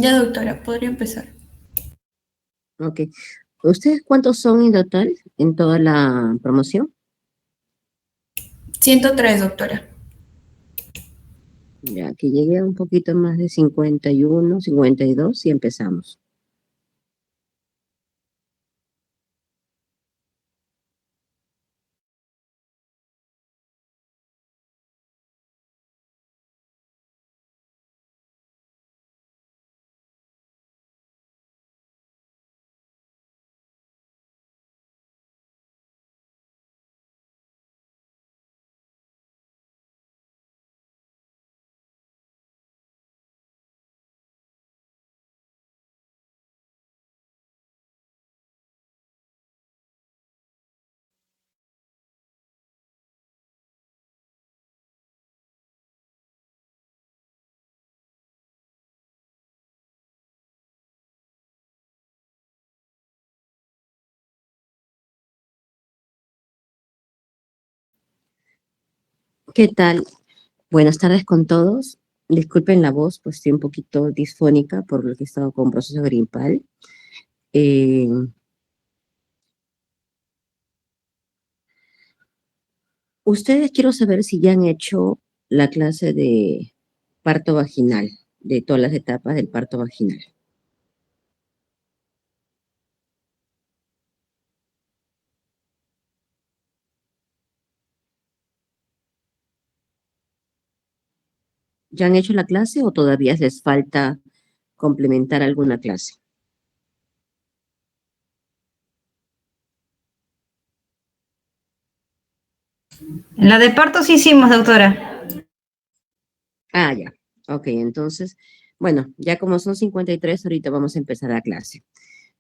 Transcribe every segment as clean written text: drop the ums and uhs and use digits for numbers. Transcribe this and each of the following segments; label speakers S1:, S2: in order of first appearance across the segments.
S1: Ya, doctora, podría empezar.
S2: Ok. ¿Ustedes cuántos son en total en toda la promoción?
S1: 103, doctora.
S2: Ya, que llegue a un poquito más de 51, 52 y empezamos. ¿Qué tal? Buenas tardes con todos. Disculpen la voz, pues estoy un poquito disfónica por lo que he estado con proceso gripal. Eh, Ustedes quiero saber si ya han hecho la clase de parto vaginal, de todas las etapas del parto vaginal. ¿Ya han hecho la clase o todavía les falta complementar alguna clase?
S3: La de parto sí hicimos, doctora.
S2: Ah, ya. Ok, entonces, bueno, ya como son 53, ahorita vamos a empezar la clase.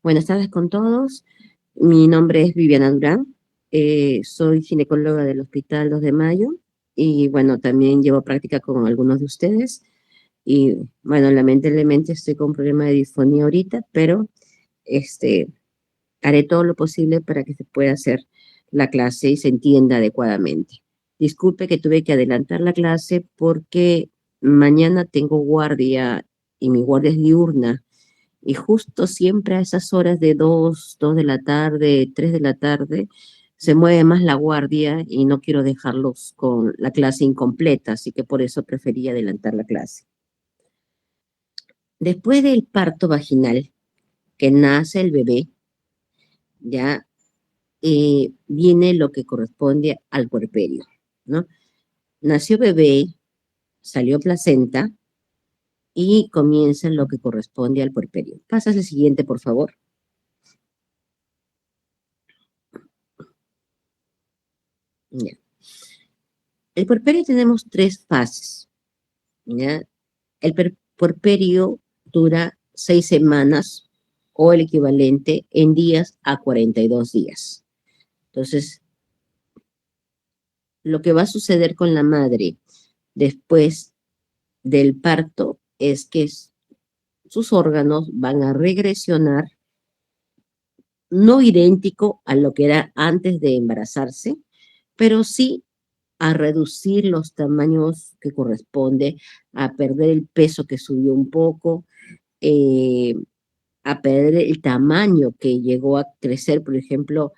S2: Buenas tardes con todos. Mi nombre es Viviana Durán. Soy ginecóloga del Hospital 2 de Mayo y bueno, también llevo práctica con algunos de ustedes. Y bueno, lamentablemente estoy con un problema de disfonía ahorita, pero este, haré todo lo posible para que se pueda hacer la clase y se entienda adecuadamente. Disculpe que tuve que adelantar la clase porque mañana tengo guardia y mi guardia es diurna y justo siempre a esas horas de 2 de la tarde, 3 de la tarde, se mueve más la guardia y no quiero dejarlos con la clase incompleta, así que por eso preferí adelantar la clase. Después del parto vaginal, que nace el bebé, ya viene lo que corresponde al puerperio, ¿no? Nació bebé, salió placenta y comienza lo que corresponde al puerperio. Pasas el siguiente, por favor. Ya. El puerperio tenemos 3 fases, ¿ya? El puerperio dura 6 semanas o el equivalente en días a 42 días. Entonces, lo que va a suceder con la madre después del parto es que sus órganos van a regresionar no idéntico a lo que era antes de embarazarse, pero sí a reducir los tamaños que corresponde, a perder el peso que subió un poco, eh, a perder el tamaño que llegó a crecer. Por ejemplo,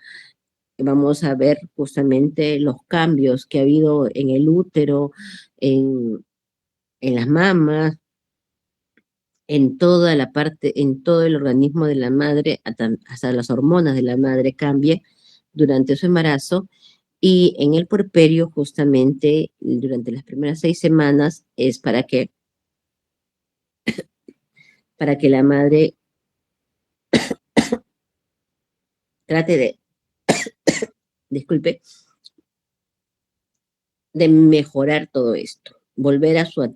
S2: vamos a ver justamente los cambios que ha habido en el útero, en las mamas, en toda la parte, en todo el organismo de la madre, hasta las hormonas de la madre cambien durante su embarazo y en el puerperio justamente durante las primeras 6 semanas es para que la madre trate de, disculpe, de mejorar todo esto, volver a su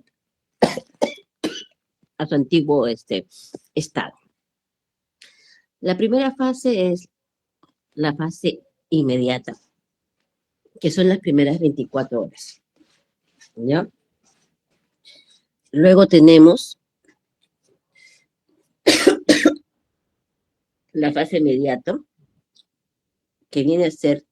S2: antiguo estado. La primera fase es la fase inmediata, que son las primeras 24 horas, ¿ya? Luego tenemos la fase inmediata, que viene a ser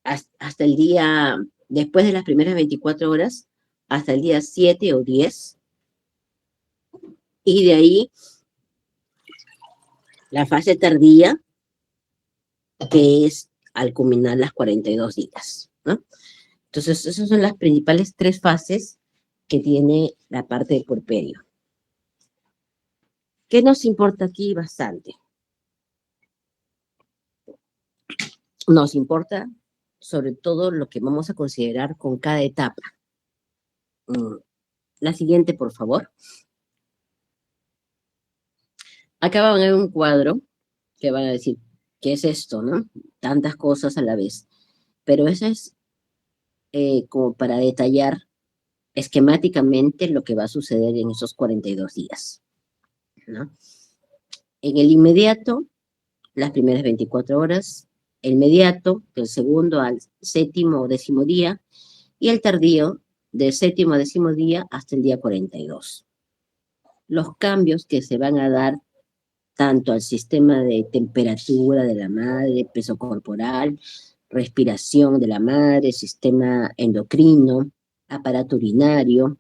S2: hasta el día, después de las primeras 24 horas, hasta el día 7 o 10, y de ahí la fase tardía, que es al culminar las 42 días, ¿no? Entonces, esas son las principales 3 fases que tiene la parte de puerperio. ¿Qué nos importa aquí bastante? Nos importa sobre todo lo que vamos a considerar con cada etapa. La siguiente, por favor. Acá van a ver un cuadro que van a decir, ¿qué es esto, no? Tantas cosas a la vez. Pero eso es como para detallar esquemáticamente lo que va a suceder en esos 42 días, ¿no? En el inmediato, las primeras 24 horas, el mediato, del segundo al séptimo o décimo día, y el tardío, del séptimo a décimo día hasta el día 42. Los cambios que se van a dar tanto al sistema de temperatura de la madre, peso corporal, respiración de la madre, sistema endocrino, aparato urinario,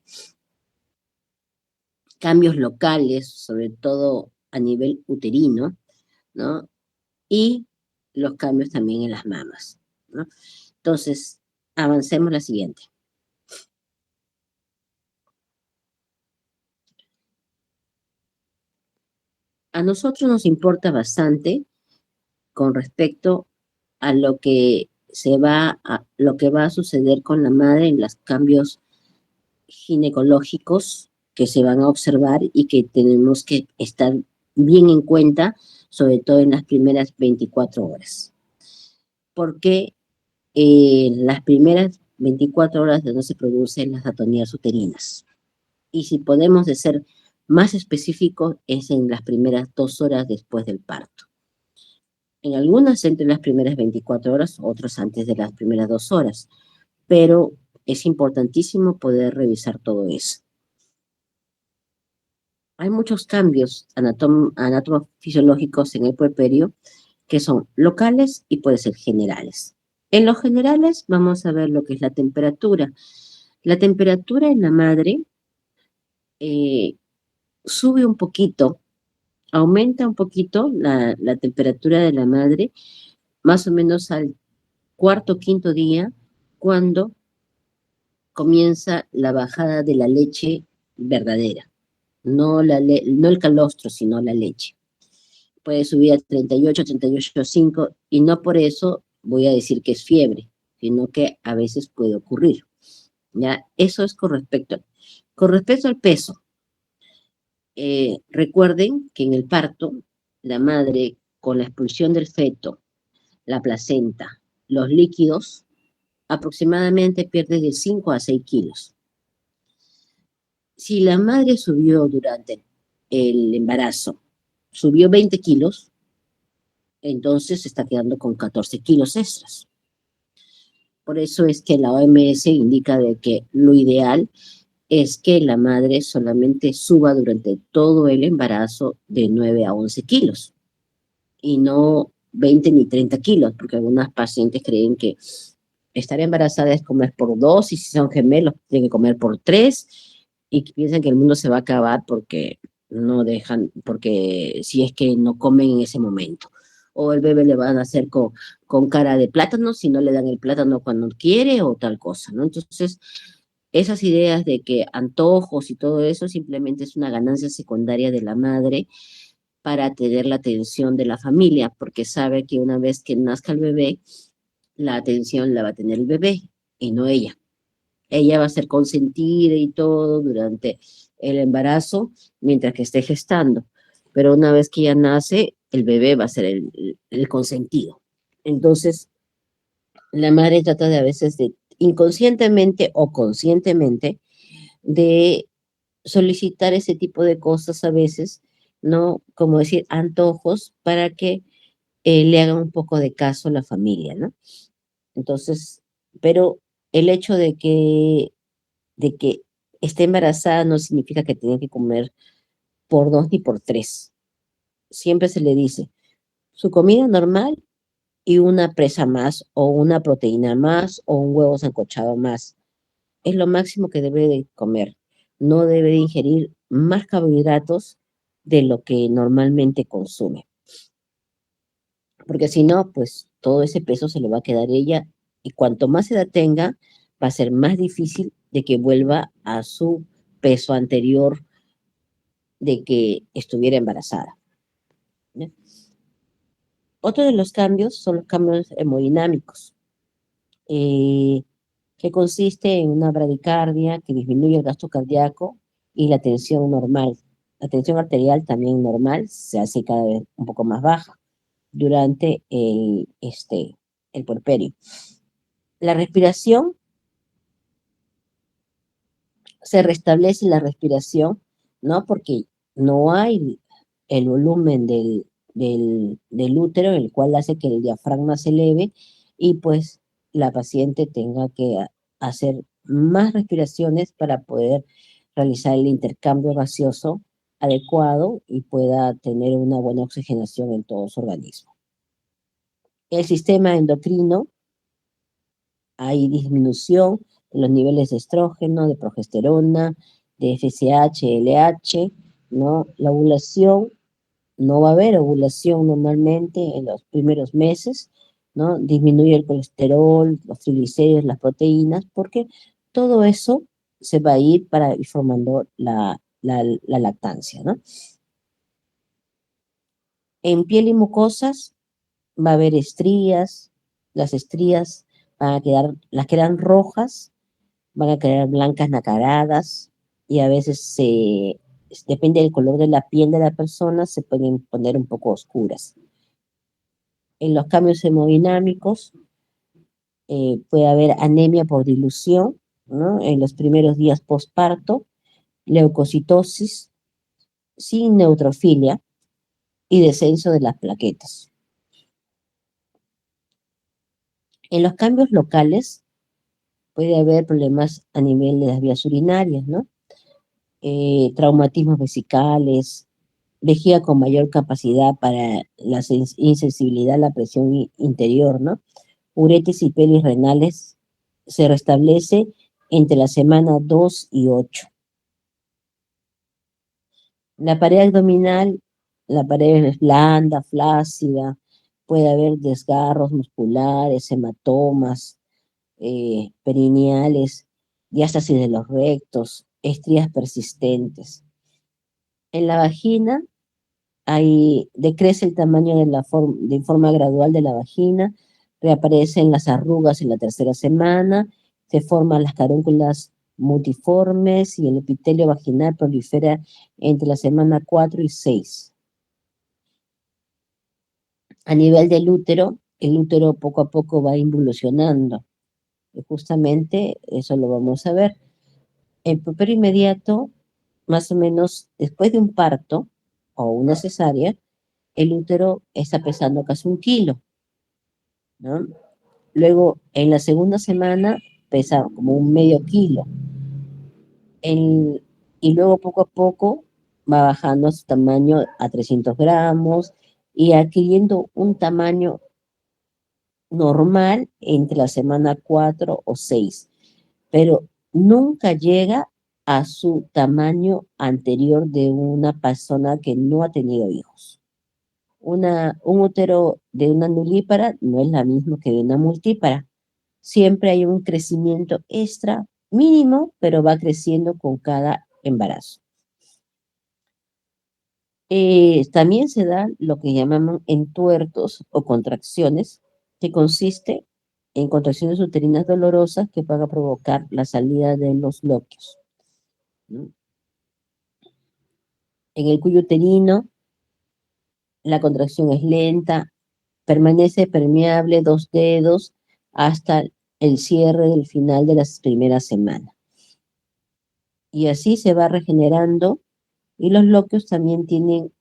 S2: cambios locales, sobre todo a nivel uterino, ¿no? Y los cambios también en las mamas, ¿no? Entonces, avancemos la siguiente. A nosotros nos importa bastante con respecto a lo que lo que va a suceder con la madre en los cambios ginecológicos que se van a observar y que tenemos que estar bien en cuenta, sobre todo en las primeras 24 horas. Porque las primeras 24 horas donde se producen las atonías uterinas. Y si podemos de ser más específicos, es en las primeras 2 horas después del parto. En algunas entre las primeras 24 horas, otros antes de las primeras 2 horas. Pero es importantísimo poder revisar todo eso. Hay muchos cambios anatomofisiológicos en el puerperio que son locales y pueden ser generales. En los generales vamos a ver lo que es la temperatura. La temperatura en la madre sube un poquito, aumenta un poquito la temperatura de la madre, más o menos al cuarto o quinto día, cuando comienza la bajada de la leche verdadera. No el calostro, sino la leche. Puede subir a 38, 38,5 y no por eso voy a decir que es fiebre, sino que a veces puede ocurrir. ¿Ya? Eso es con respecto al peso. Recuerden que en el parto, la madre, con la expulsión del feto, la placenta, los líquidos, aproximadamente pierde de 5 a 6 kilos. Si la madre subió durante el embarazo, subió 20 kilos, entonces se está quedando con 14 kilos extras. Por eso es que la OMS indica de que lo ideal es que la madre solamente suba durante todo el embarazo de 9 a 11 kilos y no 20 ni 30 kilos, porque algunas pacientes creen que estar embarazada es comer por 2 y si son gemelos tienen que comer por 3 y piensan que el mundo se va a acabar porque no dejan, porque si es que no comen en ese momento. O el bebé le van a hacer con cara de plátano si no le dan el plátano cuando quiere o tal cosa, ¿no? Entonces, esas ideas de que antojos y todo eso simplemente es una ganancia secundaria de la madre para tener la atención de la familia, porque sabe que una vez que nazca el bebé, la atención la va a tener el bebé y no ella. Ella va a ser consentida y todo durante el embarazo mientras que esté gestando, pero una vez que ya nace, el bebé va a ser el consentido. Entonces, la madre trata de a veces de inconscientemente o conscientemente de solicitar ese tipo de cosas a veces, ¿no? Como decir, antojos para que le hagan un poco de caso a la familia, ¿no? Entonces, pero el hecho de que esté embarazada no significa que tenga que comer por 2 ni por 3. Siempre se le dice, su comida normal y una presa más, o una proteína más, o un huevo sancochado más. es lo máximo que debe de comer. No debe de ingerir más carbohidratos de lo que normalmente consume. Porque si no, pues todo ese peso se lo va a quedar ella y cuanto más edad tenga, va a ser más difícil de que vuelva a su peso anterior de que estuviera embarazada. ¿Ya? Otro de los cambios son los cambios hemodinámicos, que consiste en una bradicardia que disminuye el gasto cardíaco y la tensión normal. La tensión arterial también normal se hace cada vez un poco más baja durante el puerperio. La respiración, se restablece la respiración, ¿no? Porque no hay el volumen del útero, el cual hace que el diafragma se eleve y pues la paciente tenga que hacer más respiraciones para poder realizar el intercambio gaseoso adecuado y pueda tener una buena oxigenación en todo su organismo. El sistema endocrino, hay disminución en los niveles de estrógeno, de progesterona, de FSH, LH, ¿no? La ovulación, no va a haber ovulación normalmente en los primeros meses, ¿no? Disminuye el colesterol, los triglicéridos, las proteínas, porque todo eso se va a ir para ir formando la lactancia, ¿no? En piel y mucosas va a haber estrías, las estrías van a quedar, las quedan rojas, van a quedar blancas nacaradas y a veces depende del color de la piel de la persona, se pueden poner un poco oscuras. En los cambios hemodinámicos puede haber anemia por dilución, ¿no? En los primeros días postparto, leucocitosis sin neutrofilia y descenso de las plaquetas. En los cambios locales puede haber problemas a nivel de las vías urinarias, ¿no? Traumatismos vesicales, vejiga con mayor capacidad para la insensibilidad a la presión interior, ¿no? Uretes y pelis renales se restablece entre la semana 2 y 8. La pared abdominal, la pared es blanda, flácida, puede haber desgarros musculares, hematomas, perineales, diástasis de los rectos, estrías persistentes. En la vagina decrece el tamaño de forma gradual de la vagina, reaparecen las arrugas en la tercera semana, se forman las carúnculas multiformes y el epitelio vaginal prolifera entre la semana 4 y 6. A nivel del útero, el útero poco a poco va involucionando. Y justamente eso lo vamos a ver. El puerperio inmediato, más o menos después de un parto o una cesárea, el útero está pesando casi 1 kilo, ¿no? Luego, en la segunda semana, pesa como un medio kilo. Y luego, poco a poco, va bajando su tamaño a 300 gramos y adquiriendo un tamaño normal entre la semana 4 o 6. Pero nunca llega a su tamaño anterior de una persona que no ha tenido hijos. Un útero de una nulípara no es la misma que de una multípara. Siempre hay un crecimiento extra mínimo, pero va creciendo con cada embarazo. También se dan lo que llamamos entuertos o contracciones, que consiste en contracciones uterinas dolorosas que van a provocar la salida de los lóqueos, ¿no? En el cuello uterino, la contracción es lenta, permanece permeable 2 dedos hasta el cierre del final de las primeras semanas. Y así se va regenerando, y los lóqueos también tienen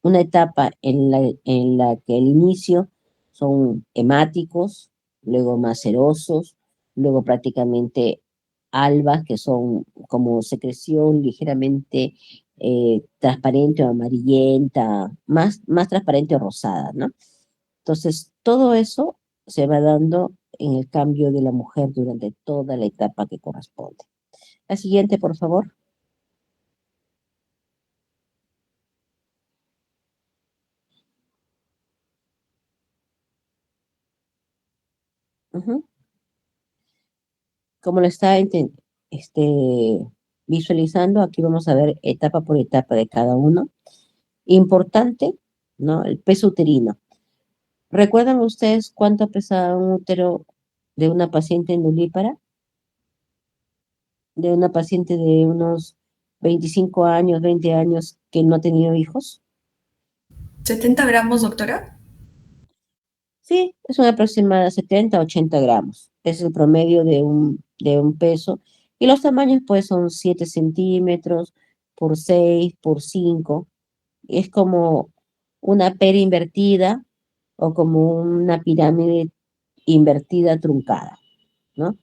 S2: una etapa en la que al inicio son hemáticos, luego macerosos, luego prácticamente albas, que son como secreción ligeramente transparente o amarillenta, más transparente o rosada, ¿no? Entonces, todo eso se va dando en el cambio de la mujer durante toda la etapa que corresponde. La siguiente, por favor. Ujú. Como lo está visualizando, aquí vamos a ver etapa por etapa de cada uno. Importante, ¿no? El peso uterino. ¿Recuerdan ustedes cuánto pesaba un útero de una paciente endulípara? De una paciente de unos 25 años, 20 años que no ha tenido hijos.
S1: 70 gramos, doctora.
S2: Sí, es una aproximada de 70 a 80 gramos. Es el promedio de un peso. Y los tamaños pues son 7 centímetros por 6 por 5. Es como una pera invertida o como una pirámide invertida truncada, ¿no?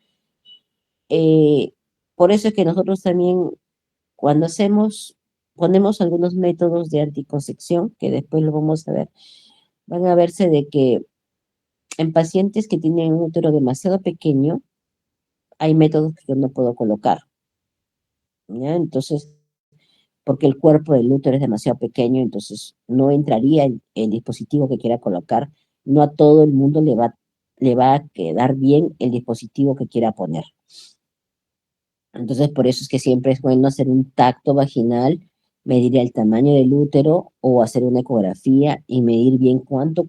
S2: Eh, por eso es que nosotros también cuando ponemos algunos métodos de anticoncepción, que después lo vamos a ver, van a verse de que en pacientes que tienen un útero demasiado pequeño, hay métodos que yo no puedo colocar, ¿ya? Entonces, porque el cuerpo del útero es demasiado pequeño, entonces no entraría el dispositivo que quiera colocar. No a todo el mundo le va a quedar bien el dispositivo que quiera poner. Entonces, por eso es que siempre es bueno hacer un tacto vaginal, medir el tamaño del útero o hacer una ecografía y medir bien cuánto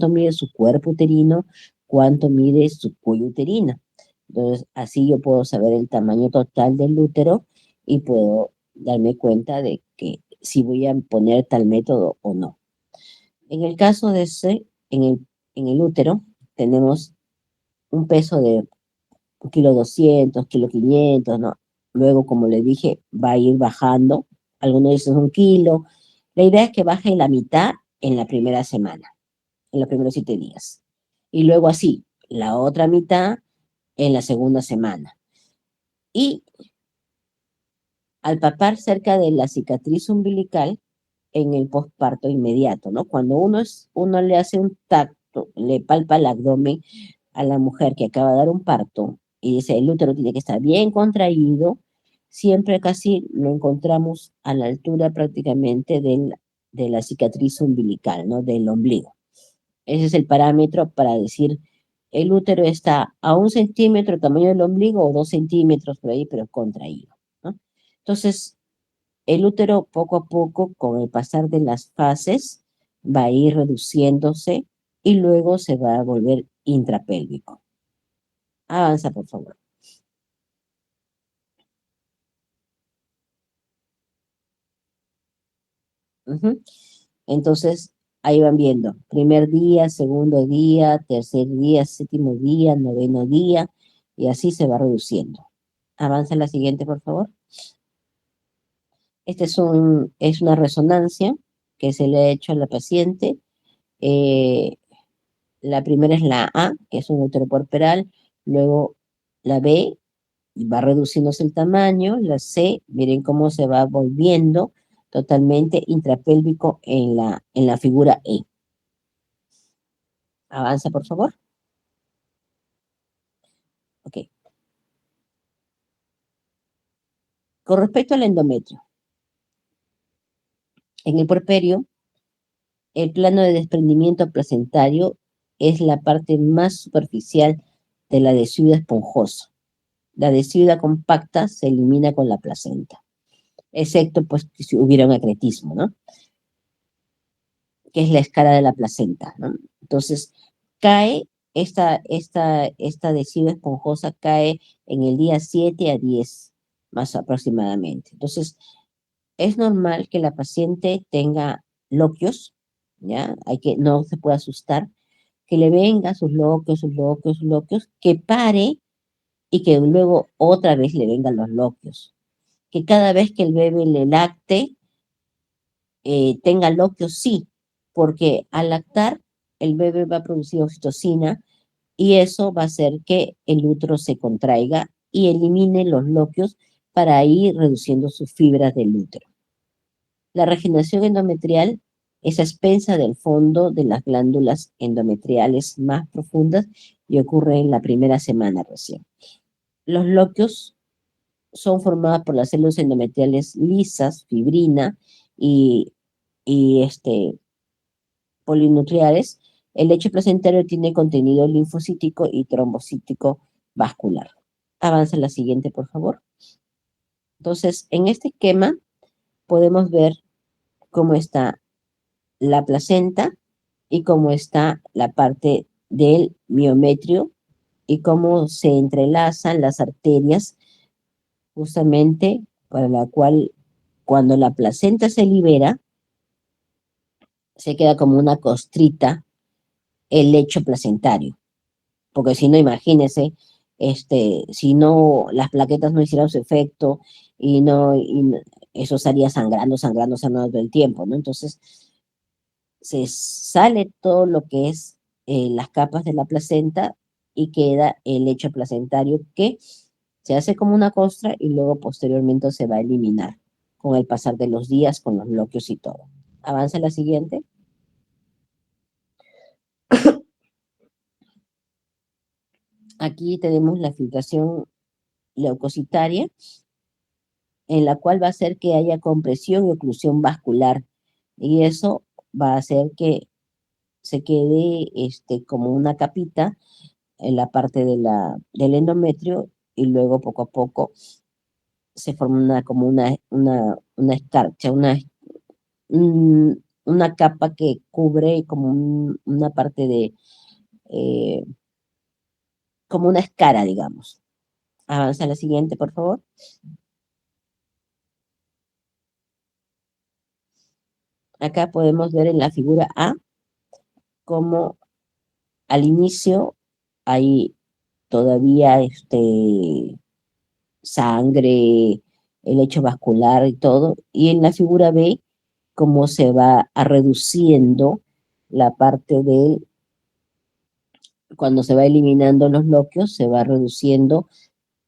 S2: mide su cuerpo uterino, cuánto mide su cuello uterino. Entonces, así yo puedo saber el tamaño total del útero y puedo darme cuenta de que si voy a poner tal método o no. En el caso de en el útero, tenemos un peso de 1,2 kilos, 1,500 ¿no? Luego, como le dije, va a ir bajando. Algunos dicen 1 kilo. La idea es que baje la mitad en la primera semana, en los primeros 7 días. Y luego así, la otra mitad en la segunda semana. Y al papar cerca de la cicatriz umbilical en el posparto inmediato, ¿no? Cuando uno le hace un tacto, le palpa el abdomen a la mujer que acaba de dar un parto y dice el útero tiene que estar bien contraído, siempre casi lo encontramos a la altura prácticamente de la cicatriz umbilical, ¿no? Del ombligo. Ese es el parámetro para decir el útero está a 1 centímetro tamaño del ombligo o 2 centímetros por ahí, pero contraído, ¿no? Entonces, el útero poco a poco, con el pasar de las fases, va a ir reduciéndose y luego se va a volver intrapélvico. Avanza, por favor. Ujú. Entonces, ahí van viendo. Primer día, segundo día, tercer día, séptimo día, noveno día, y así se va reduciendo. Avanza la siguiente, por favor. Este es una resonancia que se le ha hecho a la paciente. Eh, la primera es la A, que es un útero puerperal, luego la B, va reduciéndose el tamaño, la C, miren cómo se va volviendo totalmente intrapélvico en la figura E. Avanza, por favor. Ok. Con respecto al endometrio, en el puerperio, el plano de desprendimiento placentario es la parte más superficial de la adhesiva esponjosa. La adhesiva compacta se elimina con la placenta, excepto pues si hubiera un acretismo, ¿no? Que es la escara de la placenta, ¿no? Entonces, cae, esta adhesiva esponjosa cae en el día 7 a 10, más aproximadamente. Entonces, es normal que la paciente tenga loquios, ¿ya? No se puede asustar, que le venga sus loquios, sus loquios, sus loquios, que pare y que luego otra vez le vengan los loquios. Que cada vez que el bebé le lacte, tenga loquios, sí, porque al lactar el bebé va a producir oxitocina y eso va a hacer que el útero se contraiga y elimine los loquios para ir reduciendo sus fibras del útero. La regeneración endometrial es a expensa del fondo de las glándulas endometriales más profundas y ocurre en la primera semana recién. Los lóqueos son formados por las células endometriales lisas, fibrina y, y polinucleares. El lecho placentario tiene contenido linfocítico y trombocítico vascular. Avanza la siguiente, por favor. Entonces, en este esquema podemos ver cómo está la placenta y cómo está la parte del miometrio y cómo se entrelazan las arterias justamente para la cual cuando la placenta se libera, se queda como una costrita el lecho placentario. Porque si no, imagínense, si no, las plaquetas no hicieran su efecto eso estaría sangrando todo el tiempo, ¿no? Entonces, se sale todo lo que es las capas de la placenta y queda el lecho placentario que se hace como una costra y luego posteriormente se va a eliminar con el pasar de los días, con los bloqueos y todo. Avanza la siguiente. Aquí tenemos la filtración leucocitaria, en la cual va a hacer que haya compresión y oclusión vascular, y eso va a hacer que se quede como una capita en la parte del endometrio, y luego poco a poco se forma como una escarcha, una capa que cubre como una parte eh, como una escara, digamos. Avanza a la siguiente, por favor. Acá podemos ver en la figura A cómo al inicio hay todavía sangre, el lecho vascular y todo, y en la figura B cómo se va a reduciendo la parte cuando se va eliminando los lóqueos, se va reduciendo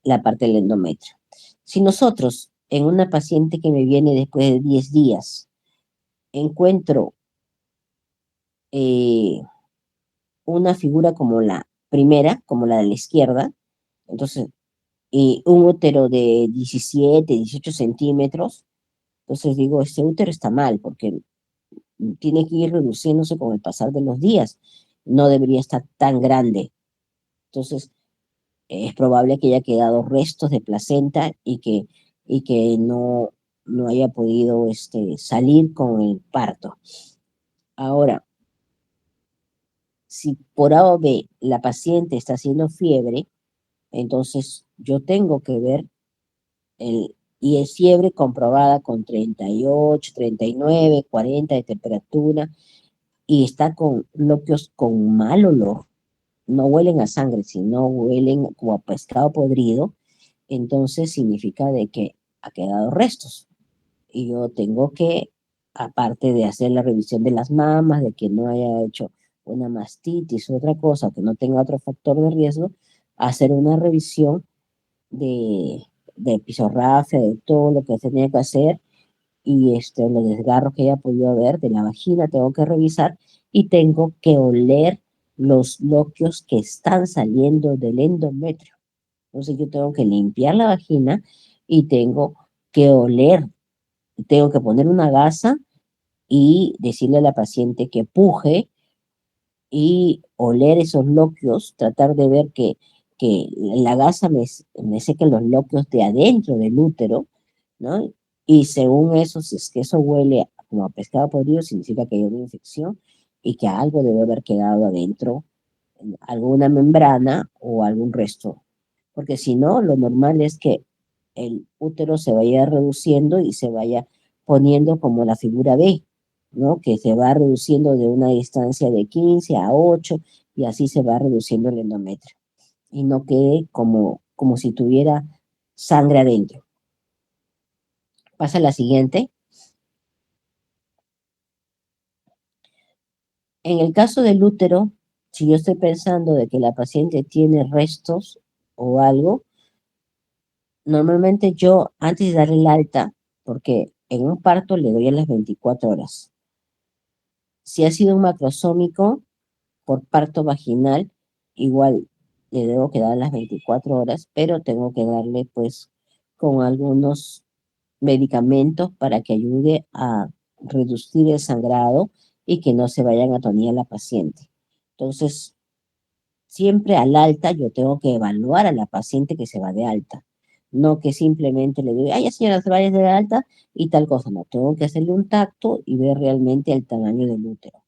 S2: la parte del endometrio. Si nosotros en una paciente que me viene después de 10 días encuentro una figura como la primera, como la de la izquierda, entonces, y un útero de 17, 18 centímetros, entonces digo, este útero está mal, porque tiene que ir reduciéndose con el pasar de los días, no debería estar tan grande. Entonces, es probable que haya quedado restos de placenta y que no haya podido salir con el parto. Ahora, si por A o B la paciente está haciendo fiebre, entonces yo tengo que ver y es fiebre comprobada con 38, 39, 40 de temperatura, y está con lóqueos con mal olor, no huelen a sangre, sino huelen como a pescado podrido, entonces significa de que ha quedado restos. Y yo tengo que, aparte de hacer la revisión de las mamas, de que no haya hecho una mastitis u otra cosa, que no tenga otro factor de riesgo, hacer una revisión de, de episorrafia, de todo lo que tenía que hacer, y los desgarros que haya podido haber de la vagina, tengo que revisar y tengo que oler los lóqueos que están saliendo del endometrio. Entonces yo tengo que limpiar la vagina y tengo que oler, tengo que poner una gasa y decirle a la paciente que puje y oler esos lóqueos, tratar de ver que la gasa me seque los lóqueos de adentro del útero, ¿no? Y según eso, si es que eso huele como a pescado podrido, significa que hay una infección y que algo debe haber quedado adentro, alguna membrana o algún resto. Porque si no, lo normal es que el útero se vaya reduciendo y se vaya poniendo como la figura B, ¿no? Que se va reduciendo de una distancia de 15 a 8 y así se va reduciendo el endometrio. Y no quede como si tuviera sangre adentro. Pasa a la siguiente. En el caso del útero, si yo estoy pensando de que la paciente tiene restos o algo, normalmente yo, antes de darle el alta, porque en un parto le doy a las 24 horas, Si ha sido un macrosómico por parto vaginal, igual le debo quedar las 24 horas, pero tengo que darle pues con algunos medicamentos para que ayude a reducir el sangrado y que no se vayan a atonía la paciente. Entonces, siempre al alta yo tengo que evaluar a la paciente que se va de alta. No que simplemente le diga, ay, ya señora, se vaya de alta y tal cosa. No, tengo que hacerle un tacto y ver realmente el tamaño del útero.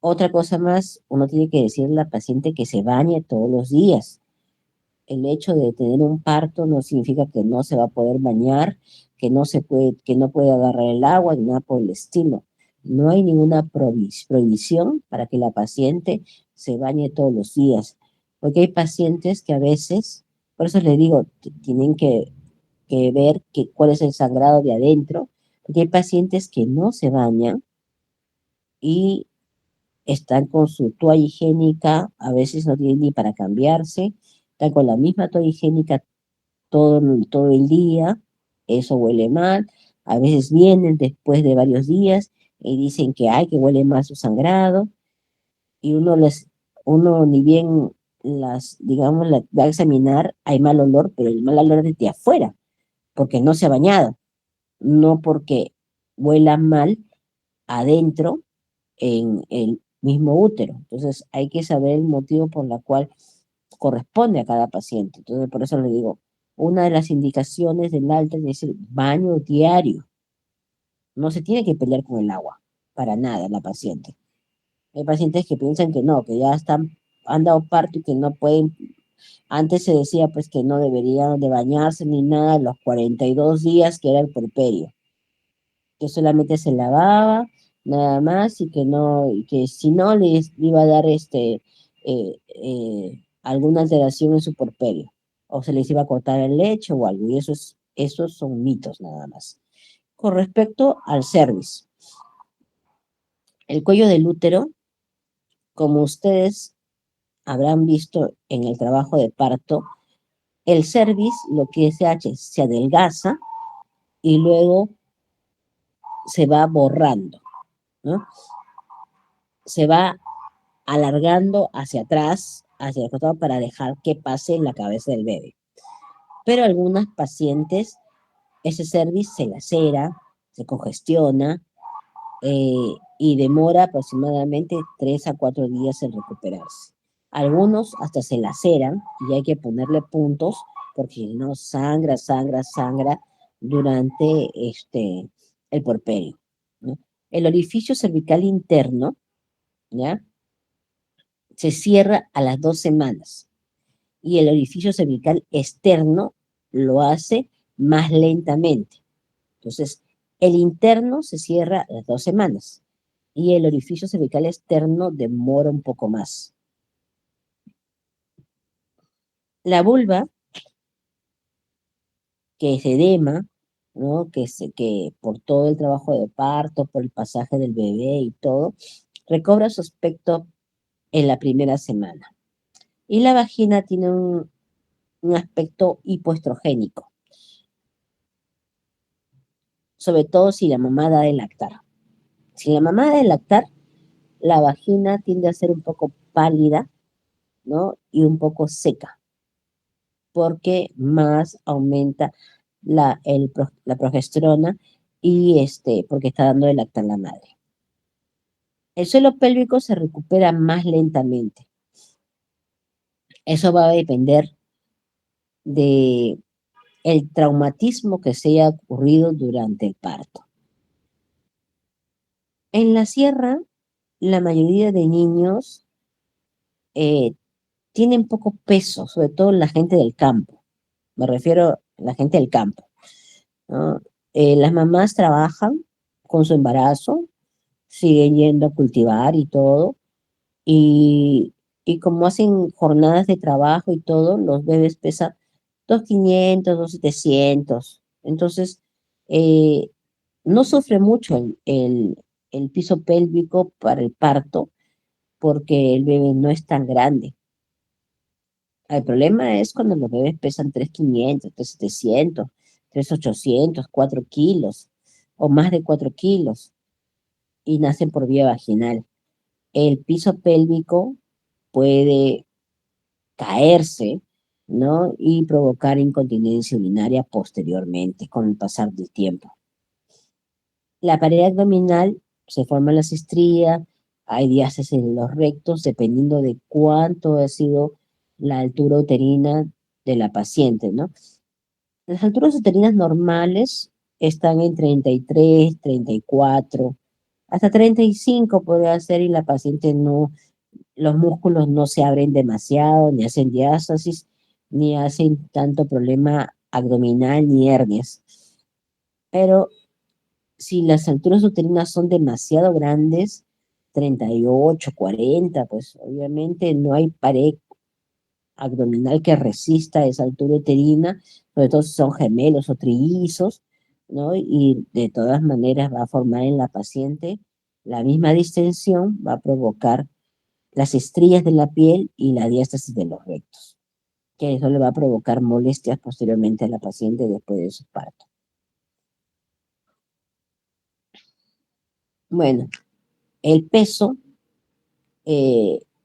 S2: Otra cosa más, uno tiene que decirle a la paciente que se bañe todos los días. El hecho de tener un parto no significa que no se va a poder bañar, que no puede agarrar el agua, ni nada por el estilo. No hay ninguna prohibición para que la paciente se bañe todos los días, porque hay pacientes que a veces, por eso les digo, tienen que ver cuál es el sangrado de adentro, porque hay pacientes que no se bañan y están con su toalla higiénica, a veces no tienen ni para cambiarse, están con la misma toalla higiénica todo el día, eso huele mal, a veces vienen después de varios días y dicen que hay que huele mal su sangrado, y uno ni bien digamos, va a examinar, hay mal olor, pero el mal olor es de afuera, porque no se ha bañado, no porque huela mal adentro en el mismo útero. Entonces hay que saber el motivo por la cual corresponde a cada paciente. Entonces por eso le digo, una de las indicaciones del alta es decir, baño diario. No se tiene que pelear con el agua, para nada la paciente. Hay pacientes que piensan que no, que ya han dado parto y que no pueden. Antes se decía pues que no deberían de bañarse ni nada los 42 días que era el puerperio, que solamente se lavaba, nada más, y que no, y que si no les iba a dar alguna alteración en su puerperio, o se les iba a cortar el leche o algo, y esos son mitos nada más. Con respecto al cervix, el cuello del útero, como ustedes habrán visto en el trabajo de parto, el cervix lo que se hace es se adelgaza y luego se va borrando, ¿no? Se va alargando hacia atrás, hacia el costado, para dejar que pase en la cabeza del bebé. Pero algunas pacientes, ese cervix se lacera, se congestiona y demora aproximadamente 3 a 4 días en recuperarse. Algunos hasta se laceran y hay que ponerle puntos porque si no sangra durante el puerperio, ¿no? El orificio cervical interno, ¿ya?, se cierra a las 2 semanas y el orificio cervical externo lo hace más lentamente. Entonces, el interno se cierra a las 2 semanas y el orificio cervical externo demora un poco más. La vulva, que es edema, ¿no?, que por todo el trabajo de parto, por el pasaje del bebé y todo, recobra su aspecto en la primera semana. Y la vagina tiene un aspecto hipoestrogénico, sobre todo si la mamá da de lactar. Si la mamá da de lactar, la vagina tiende a ser un poco pálida, ¿no?, y un poco seca, porque más aumenta la progesterona y porque está dando de lactar la madre. El suelo pélvico se recupera más lentamente. Eso va a depender de el traumatismo que se haya ocurrido durante el parto. En la sierra, la mayoría de niños tienen poco peso, sobre todo la gente del campo. Me refiero a la gente del campo, ¿no? Las mamás trabajan con su embarazo, siguen yendo a cultivar y todo, y como hacen jornadas de trabajo y todo, los bebés pesan 2.500, 2.700. Entonces, no sufre mucho el piso pélvico para el parto porque el bebé no es tan grande. El problema es cuando los bebés pesan 3.500, 3.700, 3.800, 4 kilos o más de 4 kilos. y nacen por vía vaginal. El piso pélvico puede caerse, ¿no? Y provocar incontinencia urinaria posteriormente con el pasar del tiempo. La pared abdominal se forman las estrías, hay diástasis en los rectos, dependiendo de cuánto ha sido la altura uterina de la paciente, ¿no? Las alturas uterinas normales están en 33, 34, hasta 35 podría ser y la paciente no, los músculos no se abren demasiado, ni hacen diástasis, ni hacen tanto problema abdominal ni hernias. Pero si las alturas uterinas son demasiado grandes, 38, 40, pues obviamente no hay pared abdominal que resista esa altura uterina, sobre todo si son gemelos o trillizos, ¿no? Y de todas maneras va a formar en la paciente la misma distensión, va a provocar las estrías de la piel y la diástasis de los rectos, que eso le va a provocar molestias posteriormente a la paciente después de su parto. Bueno, el peso,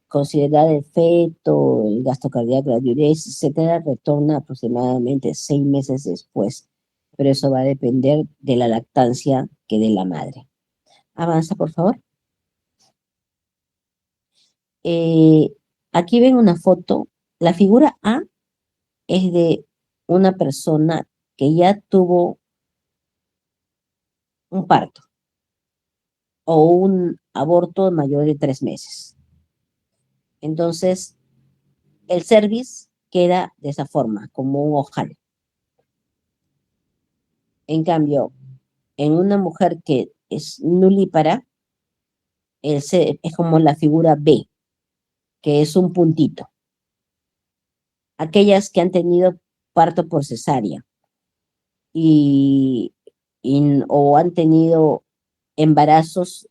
S2: considerar el feto, el gasto cardíaco, la diuresis, etcétera, retorna aproximadamente 6 meses después, pero eso va a depender de la lactancia que dé la madre. Avanza, por favor. Aquí ven una foto. La figura A es de una persona que ya tuvo un parto o un aborto mayor de 3 meses. Entonces, el cervix queda de esa forma, como un ojal. En cambio, en una mujer que es nulípara, es como la figura B, que es un puntito. Aquellas que han tenido parto por cesárea y, o han tenido embarazos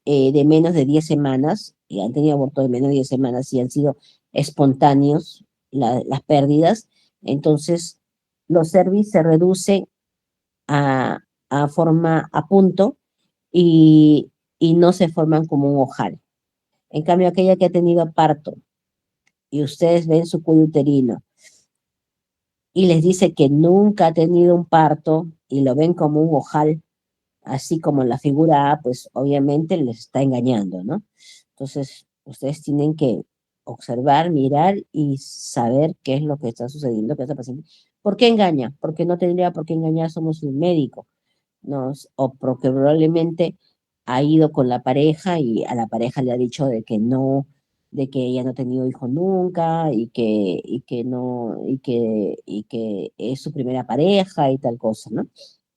S2: de menos de 10 semanas, y han tenido aborto de menos de 10 semanas y han sido espontáneos las pérdidas, entonces los cervix se reducen a forma a punto y no se forman como un ojal. En cambio, aquella que ha tenido parto y ustedes ven su cuello uterino y les dice que nunca ha tenido un parto y lo ven como un ojal, así como la figura A, pues obviamente les está engañando, ¿no? Entonces, ustedes tienen que observar, mirar y saber qué es lo que está sucediendo con esta paciente. ¿Por qué engaña? Porque no tendría por qué engañar, somos un médico, ¿no? O porque probablemente ha ido con la pareja y a la pareja le ha dicho de que no, de que ella no ha tenido hijo nunca y que no, y que es su primera pareja y tal cosa, ¿no?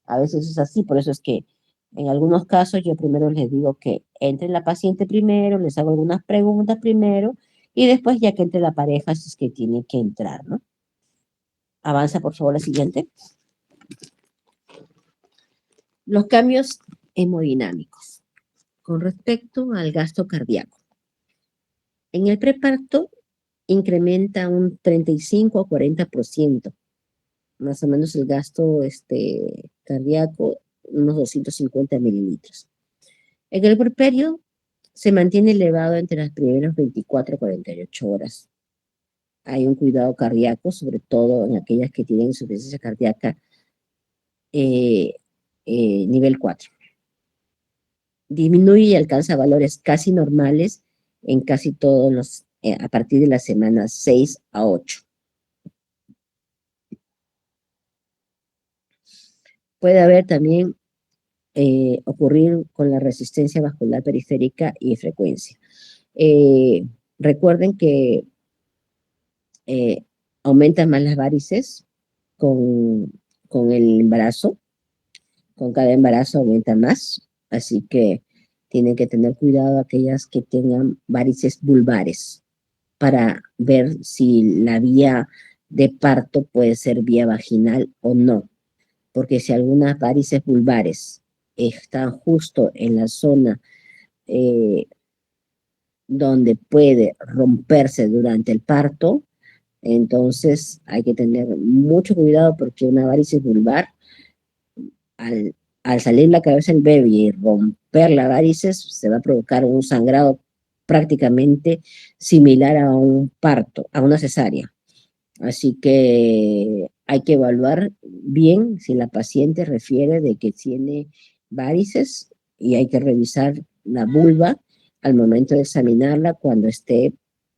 S2: A veces es así, por eso es que en algunos casos yo primero les digo que entre la paciente primero, les hago algunas preguntas primero y después ya que entre la pareja si es que tiene que entrar, ¿no? Avanza por favor la siguiente. Los cambios hemodinámicos con respecto al gasto cardíaco. En el preparto incrementa un 35 a 40%, más o menos el gasto cardíaco, unos 250 mililitros. En el puerperio se mantiene elevado entre las primeras 24 a 48 horas. Hay un cuidado cardíaco, sobre todo en aquellas que tienen insuficiencia cardíaca nivel 4. Disminuye y alcanza valores casi normales en casi todos los, a partir de las semanas 6 a 8. Puede haber también ocurrir con la resistencia vascular periférica y frecuencia. Recuerden que aumentan más las varices con el embarazo, con cada embarazo aumenta más, así que tienen que tener cuidado aquellas que tengan varices vulvares para ver si la vía de parto puede ser vía vaginal o no, porque si algunas varices vulvares están justo en la zona donde puede romperse durante el parto, entonces hay que tener mucho cuidado porque una varices vulvar, al al salir la cabeza del bebé y romper las varices, se va a provocar un sangrado prácticamente similar a un parto, a una cesárea. Así que hay que evaluar bien si la paciente refiere de que tiene varices y hay que revisar la vulva al momento de examinarla cuando esté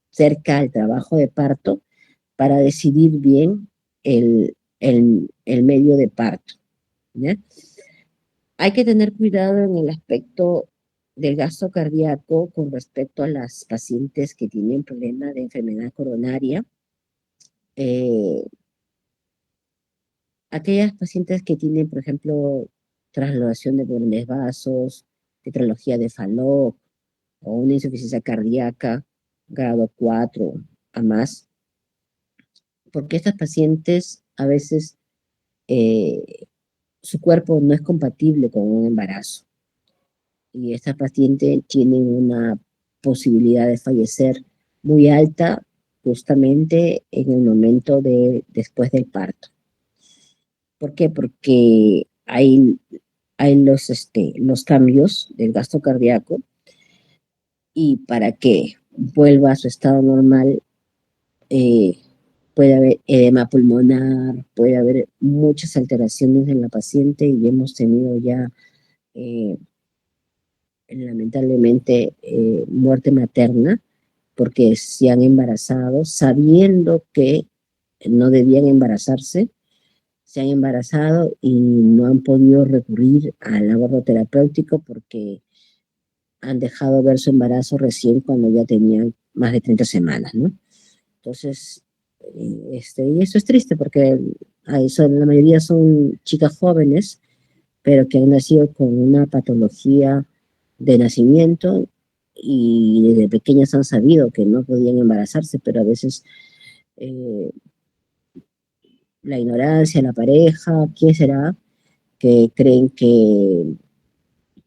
S2: cerca al trabajo de parto para decidir bien el medio de parto, ¿ya? Hay que tener cuidado en el aspecto del gasto cardíaco con respecto a las pacientes que tienen problemas de enfermedad coronaria. Eh, Aquellas pacientes que tienen, por ejemplo, trasladación de grandes vasos, tetralogía de Fallot o una insuficiencia cardíaca grado 4 a más, porque estas pacientes a veces eh, su cuerpo no es compatible con un embarazo y estas pacientes tienen una posibilidad de fallecer muy alta justamente en el momento después del parto. ¿Por qué? Porque hay los cambios del gasto cardíaco y para que vuelva a su estado normal eh, puede haber edema pulmonar, puede haber muchas alteraciones en la paciente y hemos tenido ya eh, lamentablemente muerte materna porque se han embarazado sabiendo que no debían embarazarse, se han embarazado y no han podido recurrir al aborto terapéutico porque han dejado ver su embarazo recién cuando ya tenían más de 30 semanas, ¿no? Entonces, y eso es triste porque la mayoría son chicas jóvenes, pero que han nacido con una patología de nacimiento y desde pequeñas han sabido que no podían embarazarse, pero a veces eh, la ignorancia, la pareja, ¿quién será? Que creen que,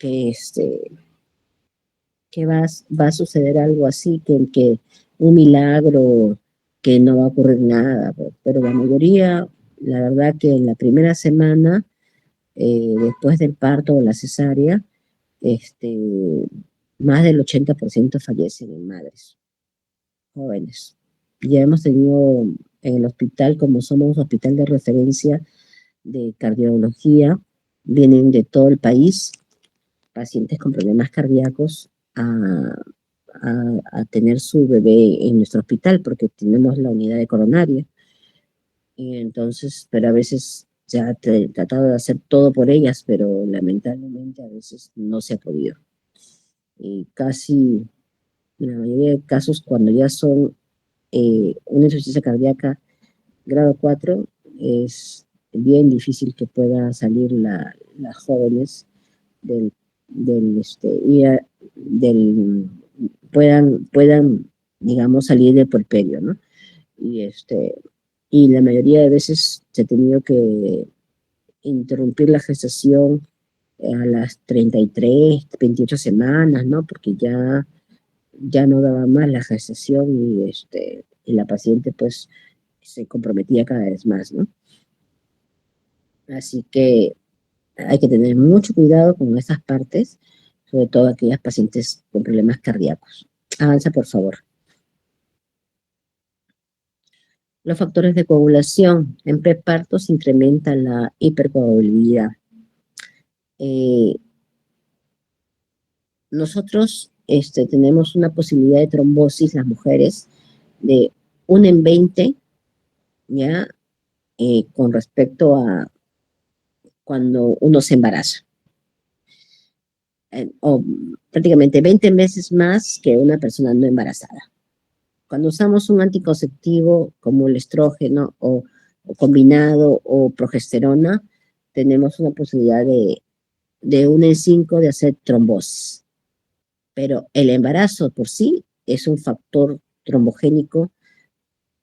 S2: este, que va a suceder algo así, que un milagro, que no va a ocurrir nada, pero la mayoría, la verdad que en la primera semana, después del parto o la cesárea, este, más del 80% fallecen en madres jóvenes. Ya hemos tenido en el hospital, como somos un hospital de referencia de cardiología, vienen de todo el país pacientes con problemas cardíacos a tener su bebé en nuestro hospital porque tenemos la unidad de coronaria. Y entonces, pero a veces se ha tratado de hacer todo por ellas, pero lamentablemente a veces no se ha podido. Y casi en la mayoría de casos, cuando ya son una insuficiencia cardíaca grado 4 es bien difícil que pueda salir las jóvenes del, del puedan, digamos, salir del puerperio, ¿no? Y, y la mayoría de veces se ha tenido que interrumpir la gestación a las 33, 28 semanas, ¿no? Porque ya no daba más la gestación y la paciente pues se comprometía cada vez más, ¿no? Así que hay que tener mucho cuidado con esas partes, sobre todo aquellas pacientes con problemas cardíacos. Avanza, por favor. Los factores de coagulación en preparto se incrementa la hipercoagulabilidad. Nosotros tenemos una posibilidad de trombosis, las mujeres, de 1 en 20, ¿ya? Con respecto a cuando uno se embaraza. O prácticamente 20 veces más que una persona no embarazada. Cuando usamos un anticonceptivo como el estrógeno o combinado o progesterona, tenemos una posibilidad de 1 en 5 de hacer trombosis. Pero el embarazo por sí es un factor trombogénico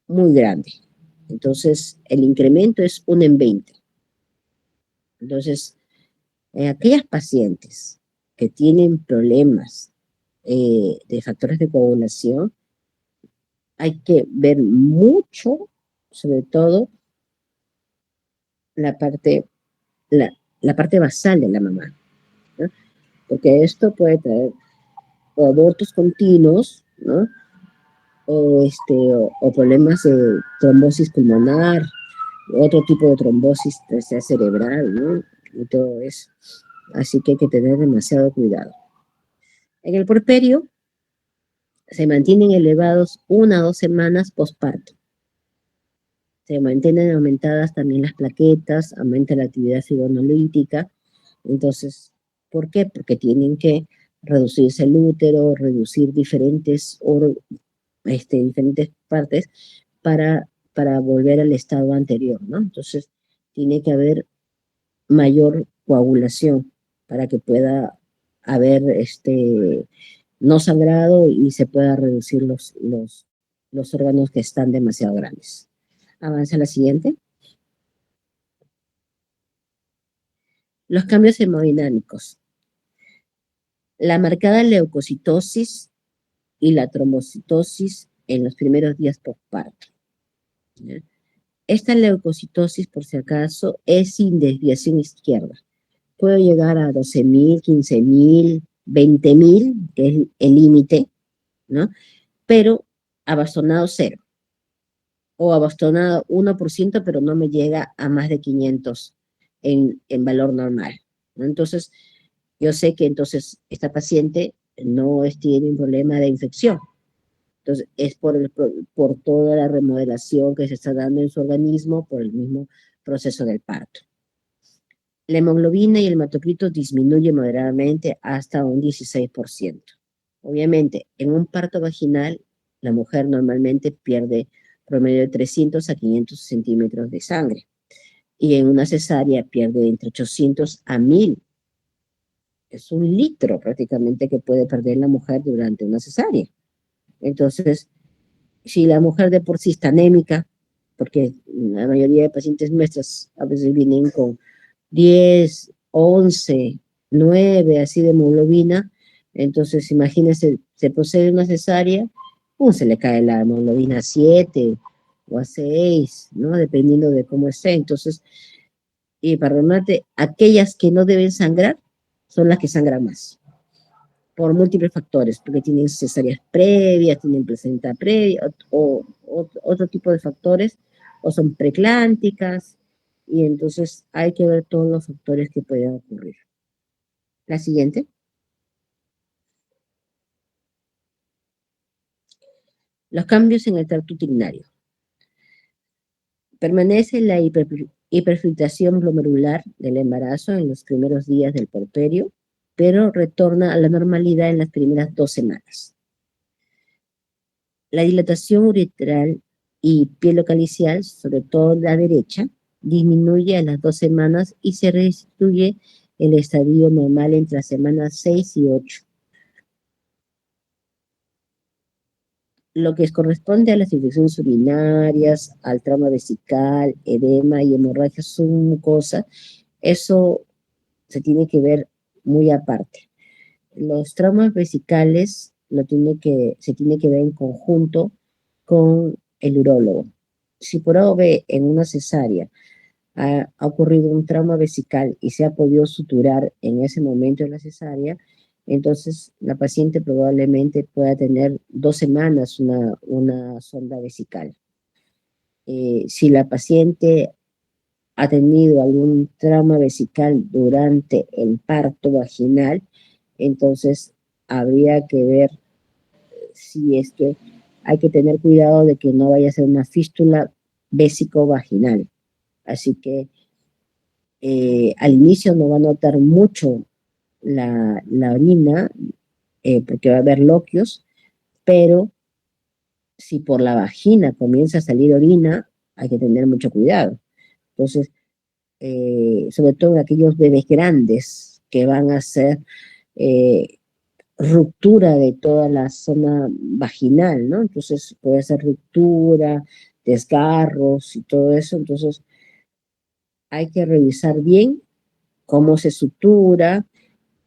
S2: muy grande. Entonces, el incremento es 1 en 20. Entonces, en aquellas pacientes que tienen problemas de factores de coagulación, hay que ver mucho, sobre todo, la parte, la, la parte basal de la mamá, ¿no? Porque esto puede traer o abortos continuos, ¿no? O problemas de trombosis pulmonar, otro tipo de trombosis, sea cerebral, ¿no? Y todo eso. Así que hay que tener demasiado cuidado. En el puerperio se mantienen elevados 1 a 2 semanas posparto. Se mantienen aumentadas también las plaquetas, aumenta la actividad fibrinolítica. Entonces, ¿por qué? Porque tienen que reducirse el útero, reducir diferentes partes para volver al estado anterior, ¿no? Entonces, tiene que haber mayor coagulación para que pueda haber no sangrado y se pueda reducir los órganos que están demasiado grandes. Avanza la siguiente. Los cambios hemodinámicos. La marcada leucocitosis y la trombocitosis en los primeros días postparto. Esta leucocitosis, por si acaso, es sin desviación izquierda. Puede llegar a 12.000, 15.000, 20.000, que es el límite, ¿no? Pero abastonado 0. O abastonado 1%, pero no me llega a más de 500 en valor normal, ¿no? Entonces, yo sé que entonces esta paciente no tiene un problema de infección. Entonces, es por toda la remodelación que se está dando en su organismo por el mismo proceso del parto. La hemoglobina y el hematocrito disminuyen moderadamente hasta un 16%. Obviamente, en un parto vaginal, la mujer normalmente pierde promedio de 300 a 500 centímetros de sangre. Y en una cesárea pierde entre 800 a 1000. Es 1 litro prácticamente que puede perder la mujer durante una cesárea. Entonces, si la mujer de por sí está anémica, porque la mayoría de pacientes nuestras a veces vienen con 10, 11, 9, así de hemoglobina, entonces imagínense, se procede una cesárea, se le cae la hemoglobina a 7 o a 6, ¿no? Dependiendo de cómo esté. Entonces, y para remate, aquellas que no deben sangrar son las que sangran más, por múltiples factores, porque tienen cesáreas previas, tienen placenta previa, o otro tipo de factores, o son preclánticas, y entonces hay que ver todos los factores que puedan ocurrir. La siguiente. Los cambios en el tracto urinario. Permanece la hiperfiltración glomerular del embarazo en los primeros días del puerperio, pero retorna a la normalidad en las primeras 2 semanas. La dilatación uretral y pielocalicial, sobre todo la derecha, disminuye a las 2 semanas y se restituye el estadio normal entre las semanas 6 y 8. Lo que corresponde a las infecciones urinarias, al trauma vesical, edema y hemorragia submucosa, eso se tiene que ver muy aparte. Los traumas vesicales se tiene que ver en conjunto con el urólogo. Si por A o B en una cesárea ha ocurrido un trauma vesical y se ha podido suturar en ese momento de la cesárea, entonces la paciente probablemente pueda tener 2 semanas una sonda vesical. Si la paciente ha tenido algún trauma vesical durante el parto vaginal, entonces habría que ver si es que hay que tener cuidado de que no vaya a ser una fístula vésico-vaginal. Así que al inicio no va a notar mucho la orina, porque va a haber loquios, pero si por la vagina comienza a salir orina, hay que tener mucho cuidado. Entonces, sobre todo en aquellos bebés grandes que van a hacer ruptura de toda la zona vaginal, ¿no? Entonces puede ser ruptura, desgarros y todo eso. Entonces hay que revisar bien cómo se sutura,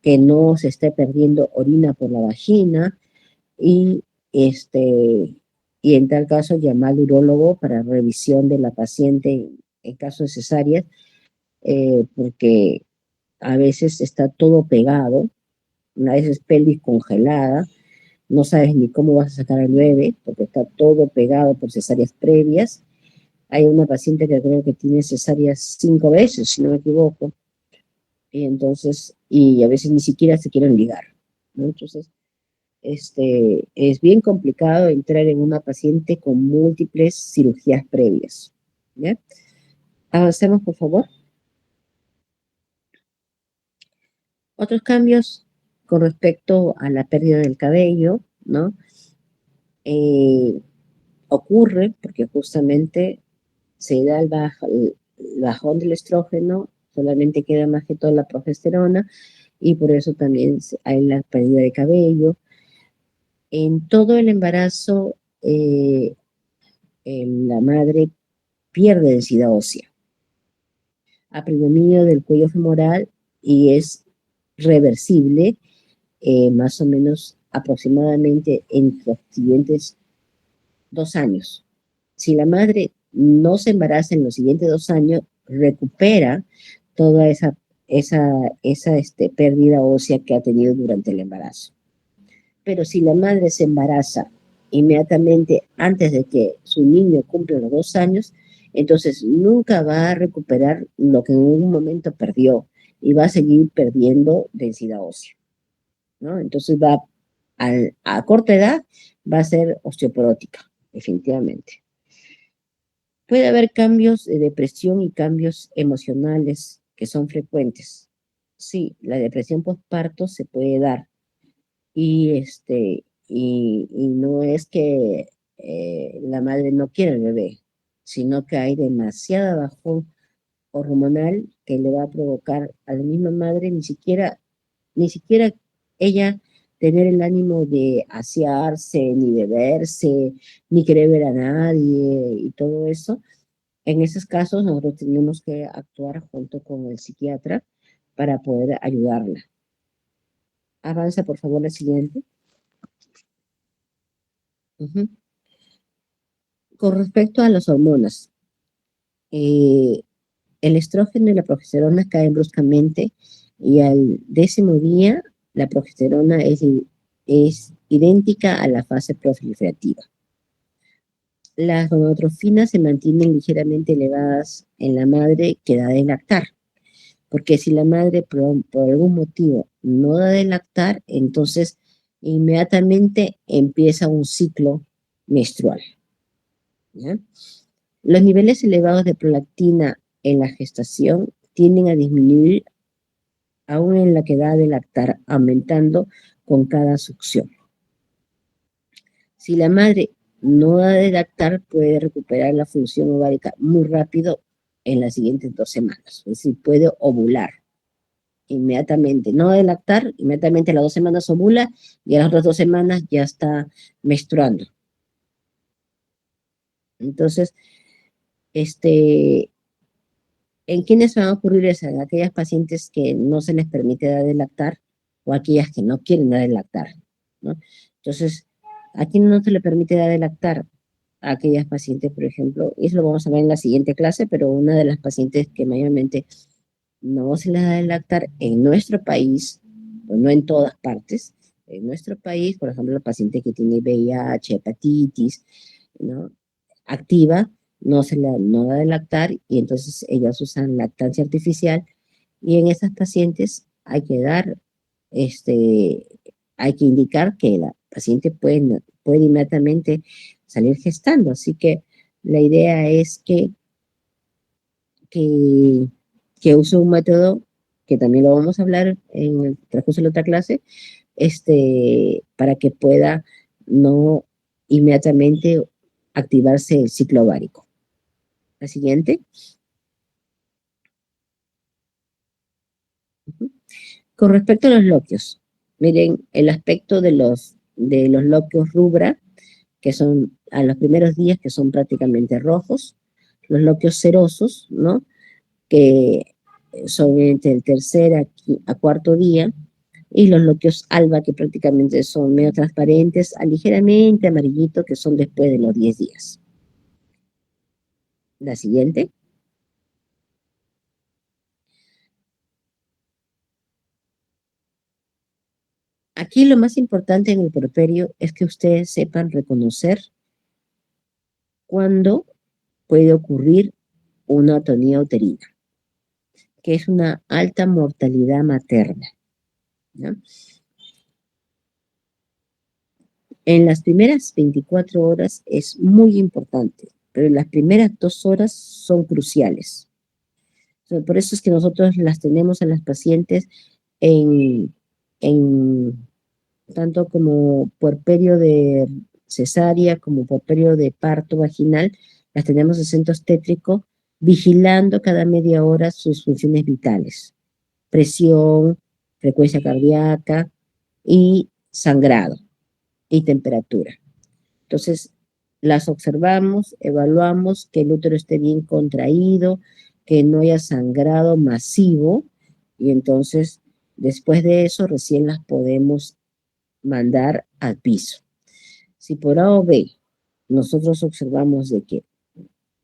S2: que no se esté perdiendo orina por la vagina y y en tal caso llamar al urólogo para revisión de la paciente en caso de cesárea, porque a veces está todo pegado, a veces pelvis congelada, no sabes ni cómo vas a sacar al bebé, porque está todo pegado por cesáreas previas. Hay una paciente que creo que tiene cesáreas 5 veces, si no me equivoco, y entonces, y a veces ni siquiera se quieren ligar, ¿no? Entonces, es bien complicado entrar en una paciente con múltiples cirugías previas, ¿ya? Avancemos, por favor. Otros cambios con respecto a la pérdida del cabello, ¿no? Eh, Ocurre porque justamente se da el bajón del estrógeno, solamente queda más que todo la progesterona, y por eso también hay la pérdida de cabello. En todo el embarazo, la madre pierde densidad ósea, a predominio del cuello femoral, y es reversible más o menos aproximadamente en los siguientes 2 años. Si la madre no se embaraza en los siguientes 2 años, recupera toda esa pérdida ósea que ha tenido durante el embarazo. Pero si la madre se embaraza inmediatamente antes de que su niño cumpla los 2 años, entonces nunca va a recuperar lo que en un momento perdió y va a seguir perdiendo densidad ósea, ¿no? Entonces a corta edad va a ser osteoporótica, definitivamente. Puede haber cambios de depresión y cambios emocionales que son frecuentes. Sí, la depresión postparto se puede dar, y no es que la madre no quiera el bebé, sino que hay demasiada bajón hormonal que le va a provocar a la misma madre ni siquiera ella tener el ánimo de asearse, ni de verse, ni querer ver a nadie y todo eso. En esos casos nosotros tenemos que actuar junto con el psiquiatra para poder ayudarla. Avanza, por favor, la siguiente. Ujú. Con respecto a las hormonas, el estrógeno y la progesterona caen bruscamente, y al 10.º día la progesterona es idéntica a la fase proliferativa. Las gonadotrofinas se mantienen ligeramente elevadas en la madre que da de lactar, porque si la madre por algún motivo no da de lactar, entonces inmediatamente empieza un ciclo menstrual, ¿ya? Los niveles elevados de prolactina en la gestación tienden a disminuir aún en la que da de lactar, aumentando con cada succión. Si la madre no da de lactar, puede recuperar la función ovárica muy rápido en las siguientes 2 semanas, es decir, puede ovular inmediatamente, no de lactar, inmediatamente a las 2 semanas ovula, y a las otras 2 semanas ya está menstruando. Entonces, ¿en quiénes van a ocurrir eso? En aquellas pacientes que no se les permite dar de lactar, o aquellas que no quieren dar de lactar, ¿no? Entonces, ¿a quién no se le permite dar de lactar? A aquellas pacientes, por ejemplo, y eso lo vamos a ver en la siguiente clase, pero una de las pacientes que mayormente no se les da de lactar en nuestro país, o no en todas partes, en nuestro país, por ejemplo, la paciente que tiene VIH, hepatitis, ¿no?, activa, no da de lactar, y entonces ellas usan lactancia artificial, y en esas pacientes hay que indicar que la paciente puede inmediatamente salir gestando. Así que la idea es que, que use un método que también lo vamos a hablar en el transcurso de la otra clase, para que pueda no inmediatamente activarse el ciclo ovárico. La siguiente. Con respecto a los loquios, miren el aspecto de los loquios rubra, que son a los primeros días, que son prácticamente rojos, los loquios cerosos, ¿no?, que son entre el tercer a cuarto día, y los loquios alba, que prácticamente son medio transparentes a ligeramente amarillito, que son después de los 10 días. La siguiente. Aquí lo más importante en el puerperio es que ustedes sepan reconocer cuándo puede ocurrir una atonía uterina, que es una alta mortalidad materna, ¿no? En las primeras 24 horas es muy importante, pero las primeras 2 horas son cruciales. Por eso es que nosotros las tenemos a las pacientes en, en tanto como puerperio de cesárea como puerperio de parto vaginal, las tenemos en centro obstétrico vigilando cada media hora sus funciones vitales, presión, frecuencia cardíaca y sangrado y temperatura. Entonces, las observamos, evaluamos que el útero esté bien contraído, que no haya sangrado masivo, y entonces, después de eso, recién las podemos mandar al piso. Si por A o B nosotros observamos de que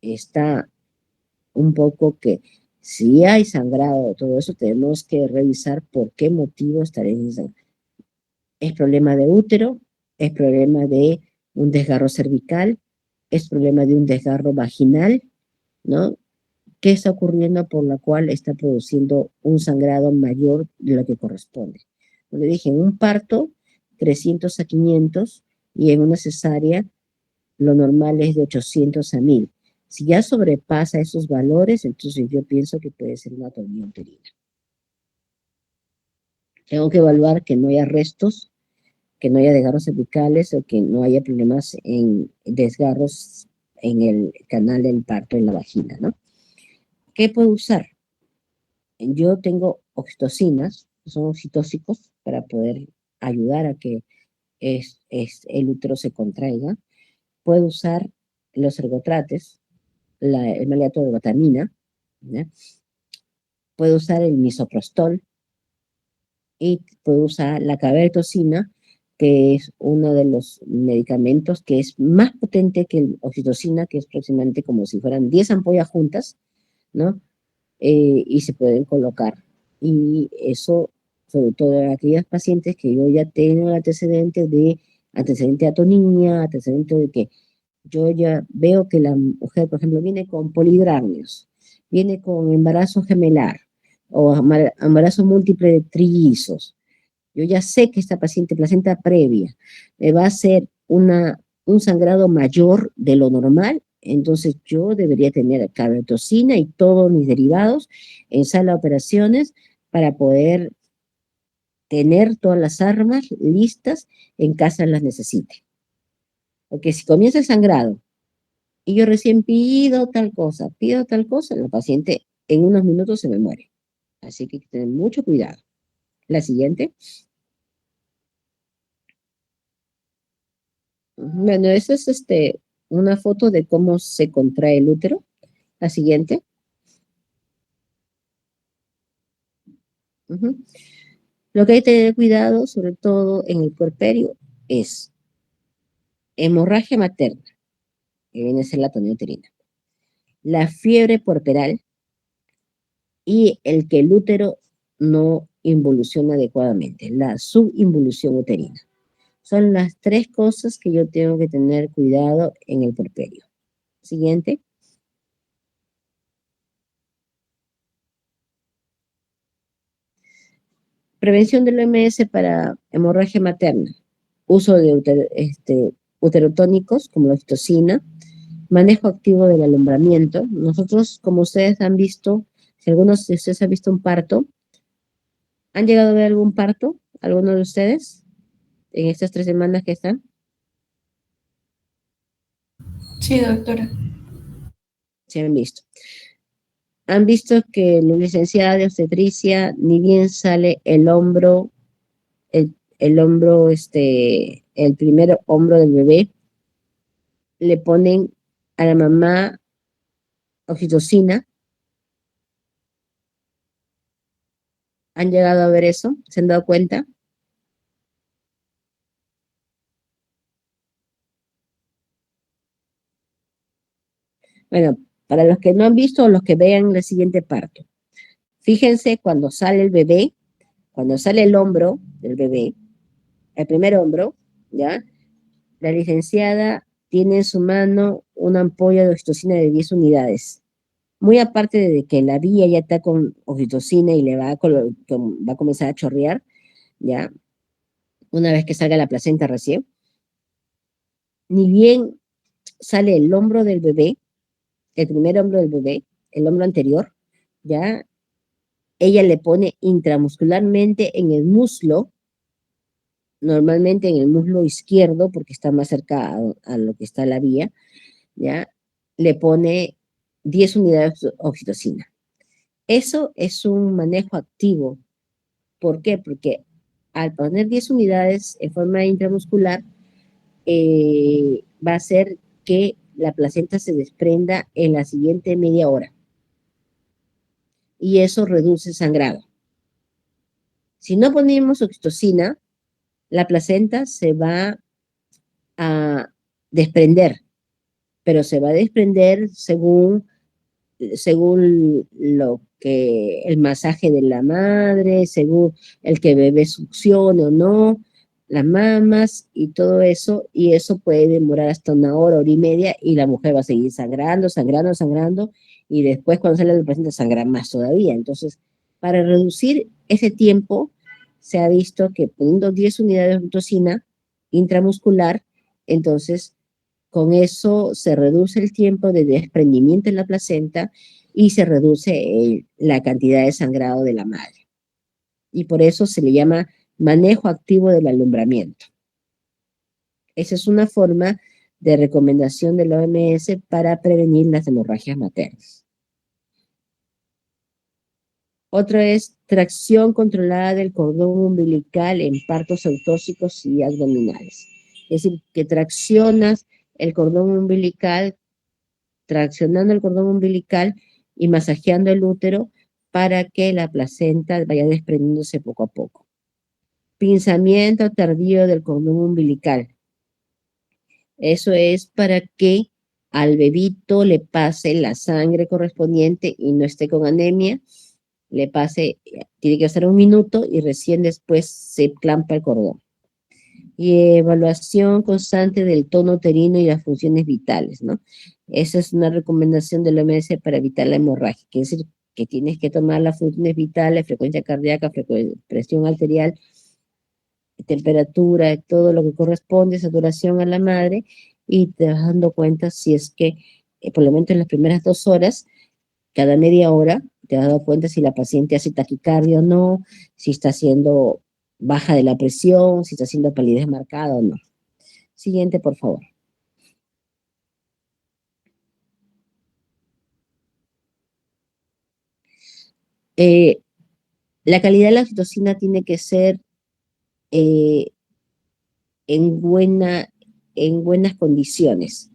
S2: está un poco que si hay sangrado, todo eso, tenemos que revisar por qué motivo estaría en sangrado. ¿Es problema de útero? ¿Es problema de un desgarro cervical? ¿Es problema de un desgarro vaginal? ¿No? ¿Qué está ocurriendo por la cual está produciendo un sangrado mayor de lo que corresponde? Como le dije, en un parto, 300 a 500, y en una cesárea, lo normal es de 800 a 1000. Si ya sobrepasa esos valores, entonces yo pienso que puede ser una atonía uterina. Tengo que evaluar que no haya restos, que no haya desgarros cervicales o que no haya problemas en desgarros en el canal del parto en la vagina, ¿no? ¿Qué puedo usar? Yo tengo oxitocinas, que son oxitóxicos, para poder ayudar a que el útero se contraiga. Puedo usar los ergotrates, el maleato de batamina, ¿ya? Puedo usar el misoprostol y puedo usar la cabertocina, que es uno de los medicamentos que es más potente que el oxitocina, que es aproximadamente como si fueran 10 ampollas juntas, ¿no? Y se pueden colocar. Y eso, sobre todo en aquellas pacientes que yo ya tengo el antecedente de atonía, antecedente de que yo ya veo que la mujer, por ejemplo, viene con polidramnios, viene con embarazo gemelar o embarazo múltiple de trillizos. Yo ya sé que esta paciente placenta previa me va a hacer un sangrado mayor de lo normal, entonces yo debería tener cabertocina y todos mis derivados en sala de operaciones para poder tener todas las armas listas en caso las necesite. Porque si comienza el sangrado y yo recién pido tal cosa, la paciente en unos minutos se me muere. Así que hay que tener mucho cuidado. La siguiente. Bueno, esa es una foto de cómo se contrae el útero. La siguiente. Ujú. Lo que hay que tener cuidado, sobre todo en el puerperio, es hemorragia materna, que viene a ser la atonía uterina, la fiebre puerperal y el que el útero no involuciona adecuadamente, la subinvolución uterina. Son las 3 cosas que yo tengo que tener cuidado en el puerperio. Siguiente. Prevención del OMS para hemorragia materna. Uso de uterotónicos como la oxitocina. Manejo activo del alumbramiento. Nosotros, como ustedes han visto, si algunos de ustedes han visto un parto, ¿han llegado a ver algún parto? ¿Alguno de ustedes? En estas 3 semanas que están.
S1: Sí, doctora.
S2: Se han visto. Han visto que la licenciada de obstetricia, ni bien sale el hombro, el hombro, el primer hombro del bebé, le ponen a la mamá oxitocina. ¿Han llegado a ver eso? ¿Se han dado cuenta? Bueno, para los que no han visto o los que vean el siguiente parto, fíjense cuando sale el bebé, cuando sale el hombro del bebé, el primer hombro, ¿ya? La licenciada tiene en su mano una ampolla de oxitocina de 10 unidades. Muy aparte de que la vía ya está con oxitocina y le va va a comenzar a chorrear, ¿ya? Una vez que salga la placenta recién, ni bien sale el hombro del bebé, el primer hombro del bebé, el hombro anterior, ¿ya? Ella le pone intramuscularmente en el muslo, normalmente en el muslo izquierdo, porque está más cerca a lo que está la vía, ¿ya? Le pone 10 unidades de oxitocina. Eso es un manejo activo. ¿Por qué? Porque al poner 10 unidades en forma intramuscular, va a hacer que la placenta se desprenda en la siguiente media hora. Y eso reduce el sangrado. Si no ponemos oxitocina, la placenta se va a desprender, pero se va a desprender según lo que el masaje de la madre, según el que bebé succione o no, las mamas y todo eso, y eso puede demorar hasta una hora y media, y la mujer va a seguir sangrando, sangrando, sangrando, y después cuando sale la paciente sangra más todavía. Entonces, para reducir ese tiempo, se ha visto que poniendo 10 unidades de oxitocina intramuscular, entonces con eso se reduce el tiempo de desprendimiento en la placenta y se reduce la cantidad de sangrado de la madre. Y por eso se le llama manejo activo del alumbramiento. Esa es una forma de recomendación de la OMS para prevenir las hemorragias maternas. Otro es tracción controlada del cordón umbilical en partos autóxicos y abdominales. Es decir, que traccionas el cordón umbilical, traccionando el cordón umbilical y masajeando el útero para que la placenta vaya desprendiéndose poco a poco. Pinzamiento tardío del cordón umbilical. Eso es para que al bebito le pase la sangre correspondiente y no esté con anemia, le pase, tiene que pasar un minuto y recién después se clampa el cordón. Y evaluación constante del tono uterino y las funciones vitales, ¿no? Esa es una recomendación de la OMS para evitar la hemorragia, que es decir, que tienes que tomar las funciones vitales, frecuencia cardíaca, presión arterial, temperatura, todo lo que corresponde, saturación a la madre, y te vas dando cuenta si es que, por lo menos en las primeras 2 horas, cada media hora, te has dado cuenta si la paciente hace taquicardia o no, si está haciendo baja de la presión, si está haciendo palidez marcada o no. Siguiente, por favor. La calidad de la oxitocina tiene que ser eh, en buenas condiciones.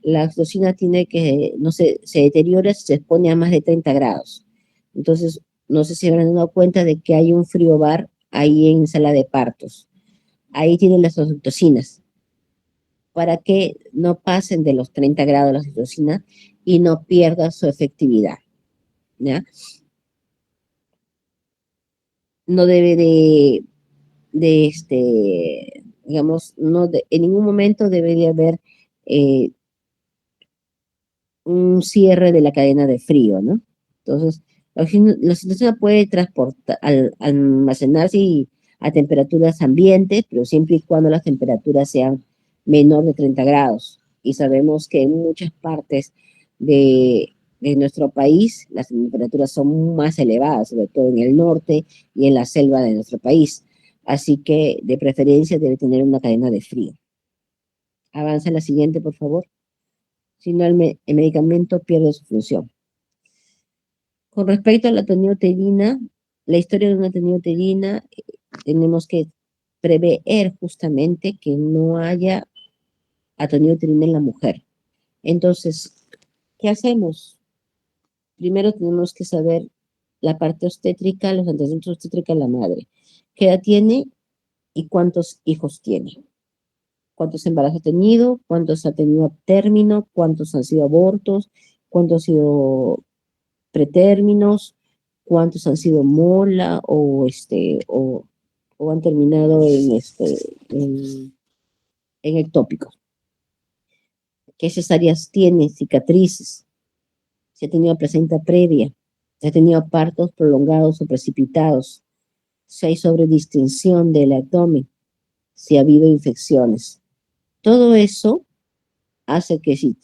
S2: La oxitocina tiene que, no sé, se deteriora si se expone a más de 30 grados. Entonces, no sé si habrán dado cuenta de que hay un friobar ahí en sala de partos. Ahí tienen las oxitocinas, para que no pasen de los 30 grados la oxitocina y no pierda su efectividad, ¿ya? No debe digamos, en ningún momento debería haber eh, un cierre de la cadena de frío, ¿no? Entonces, la oxitocina puede almacenarse a temperaturas ambientes, pero siempre y cuando las temperaturas sean menor de 30 grados. Y sabemos que en muchas partes de nuestro país las temperaturas son más elevadas, sobre todo en el norte y en la selva de nuestro país. Así que, de preferencia, debe tener una cadena de frío. Avanza la siguiente, por favor. Si no, el medicamento pierde su función. Con respecto a la teniuterina, la historia de una teniuterina, tenemos que prever justamente que no haya atoniuterina en la mujer. Entonces, ¿qué hacemos? Primero tenemos que saber la parte obstétrica, los antecedentes obstétricos de la madre. ¿Qué edad tiene y cuántos hijos tiene? ¿Cuántos embarazos ha tenido? ¿Cuántos ha tenido a término? ¿Cuántos han sido abortos? ¿Cuántos han sido pretérminos? ¿Cuántos han sido mola o o han terminado en, en ectópicos. ¿Qué cesáreas tiene? Cicatrices. Si ha tenido placenta previa, si ha tenido partos prolongados o precipitados, si hay sobredistensión del abdomen, si ha habido infecciones. Todo eso hace que si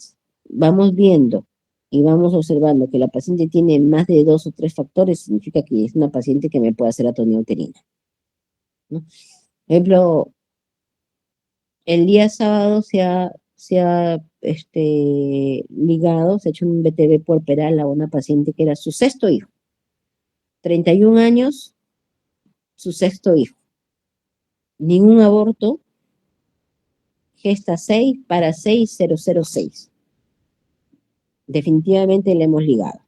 S2: vamos viendo y vamos observando que la paciente tiene más de 2 o 3 factores, significa que es una paciente que me puede hacer atonía uterina, ¿no? Por ejemplo, el día sábado ligado, se ha hecho un BTV puerperal a una paciente que era su sexto hijo. 31 años, su sexto hijo. Ningún aborto, gesta 6 para 6006. Definitivamente le hemos ligado,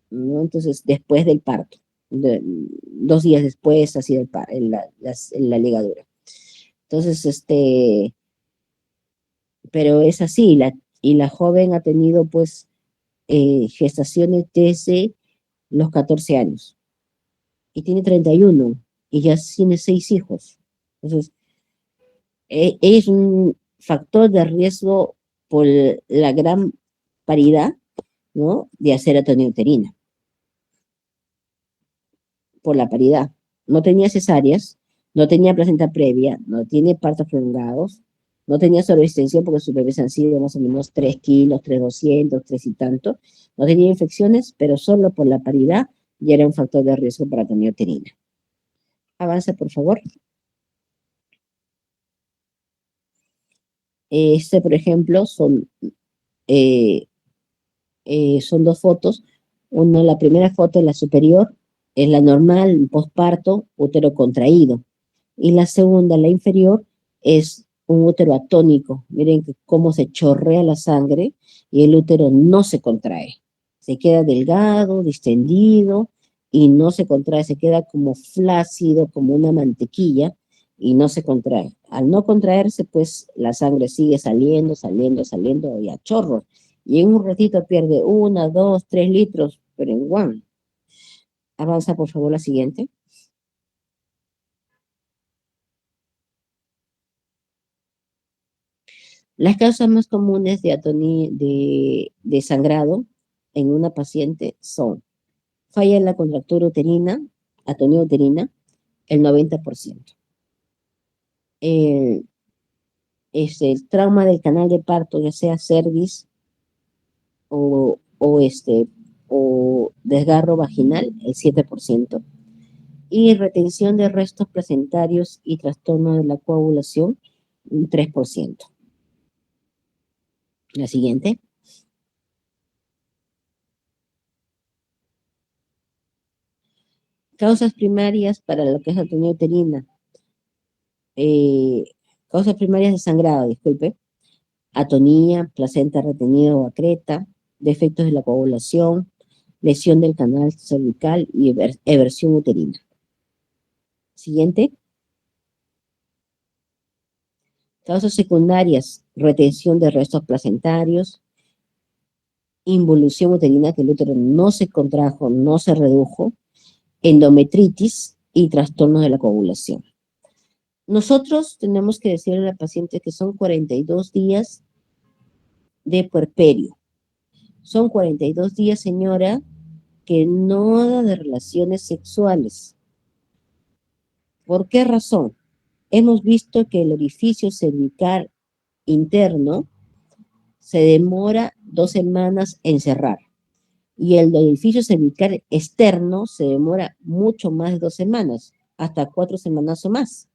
S2: ¿no? Entonces, después del parto, 2 días después ha sido la ligadura. Entonces, pero es así, y la joven ha tenido, pues, gestaciones desde los 14 años, y tiene 31, y ya tiene 6 hijos. Entonces, es un factor de riesgo por la gran paridad, ¿no?, de hacer atonía uterina. Por la paridad. No tenía cesáreas, no tenía placenta previa, no tiene partos prolongados, no tenía sobreextensión porque sus bebés han sido más o menos 3 kilos, 3,200, 3 y tanto. No tenía infecciones, pero solo por la paridad ya era un factor de riesgo para atonía uterina. Avanza, por favor. Por ejemplo, son 2 fotos. La primera foto, la superior, es la normal, posparto, útero contraído. Y la segunda, la inferior, es un útero atónico. Miren cómo se chorrea la sangre y el útero no se contrae. Se queda delgado, distendido y no se contrae. Se queda como flácido, como una mantequilla y no se contrae. Al no contraerse, pues la sangre sigue saliendo y a chorros. Y en un ratito pierde 1, 2, 3 litros, pero en one. Avanza, por favor, la siguiente. Las causas más comunes de atonía, de sangrado en una paciente son falla en la contractura uterina, atonía uterina, el 90%. El trauma del canal de parto, ya sea cervix o desgarro vaginal, el 7%. Y retención de restos placentarios y trastorno de la coagulación, un 3%. La siguiente. Causas primarias para lo que es atonía uterina. Causas primarias de sangrado, disculpe. Atonía, placenta retenida o acreta, defectos de la coagulación, lesión del canal cervical y eversión uterina. Siguiente. Causas secundarias, retención de restos placentarios, involución uterina, que el útero no se contrajo, no se redujo, endometritis y trastornos de la coagulación. Nosotros tenemos que decirle a la paciente que son 42 días de puerperio. Son 42 días, señora, que no haga de relaciones sexuales. ¿Por qué razón? Hemos visto que el orificio cervical interno se demora 2 semanas en cerrar y el orificio cervical externo se demora mucho más de 2 semanas, hasta 4 semanas o más.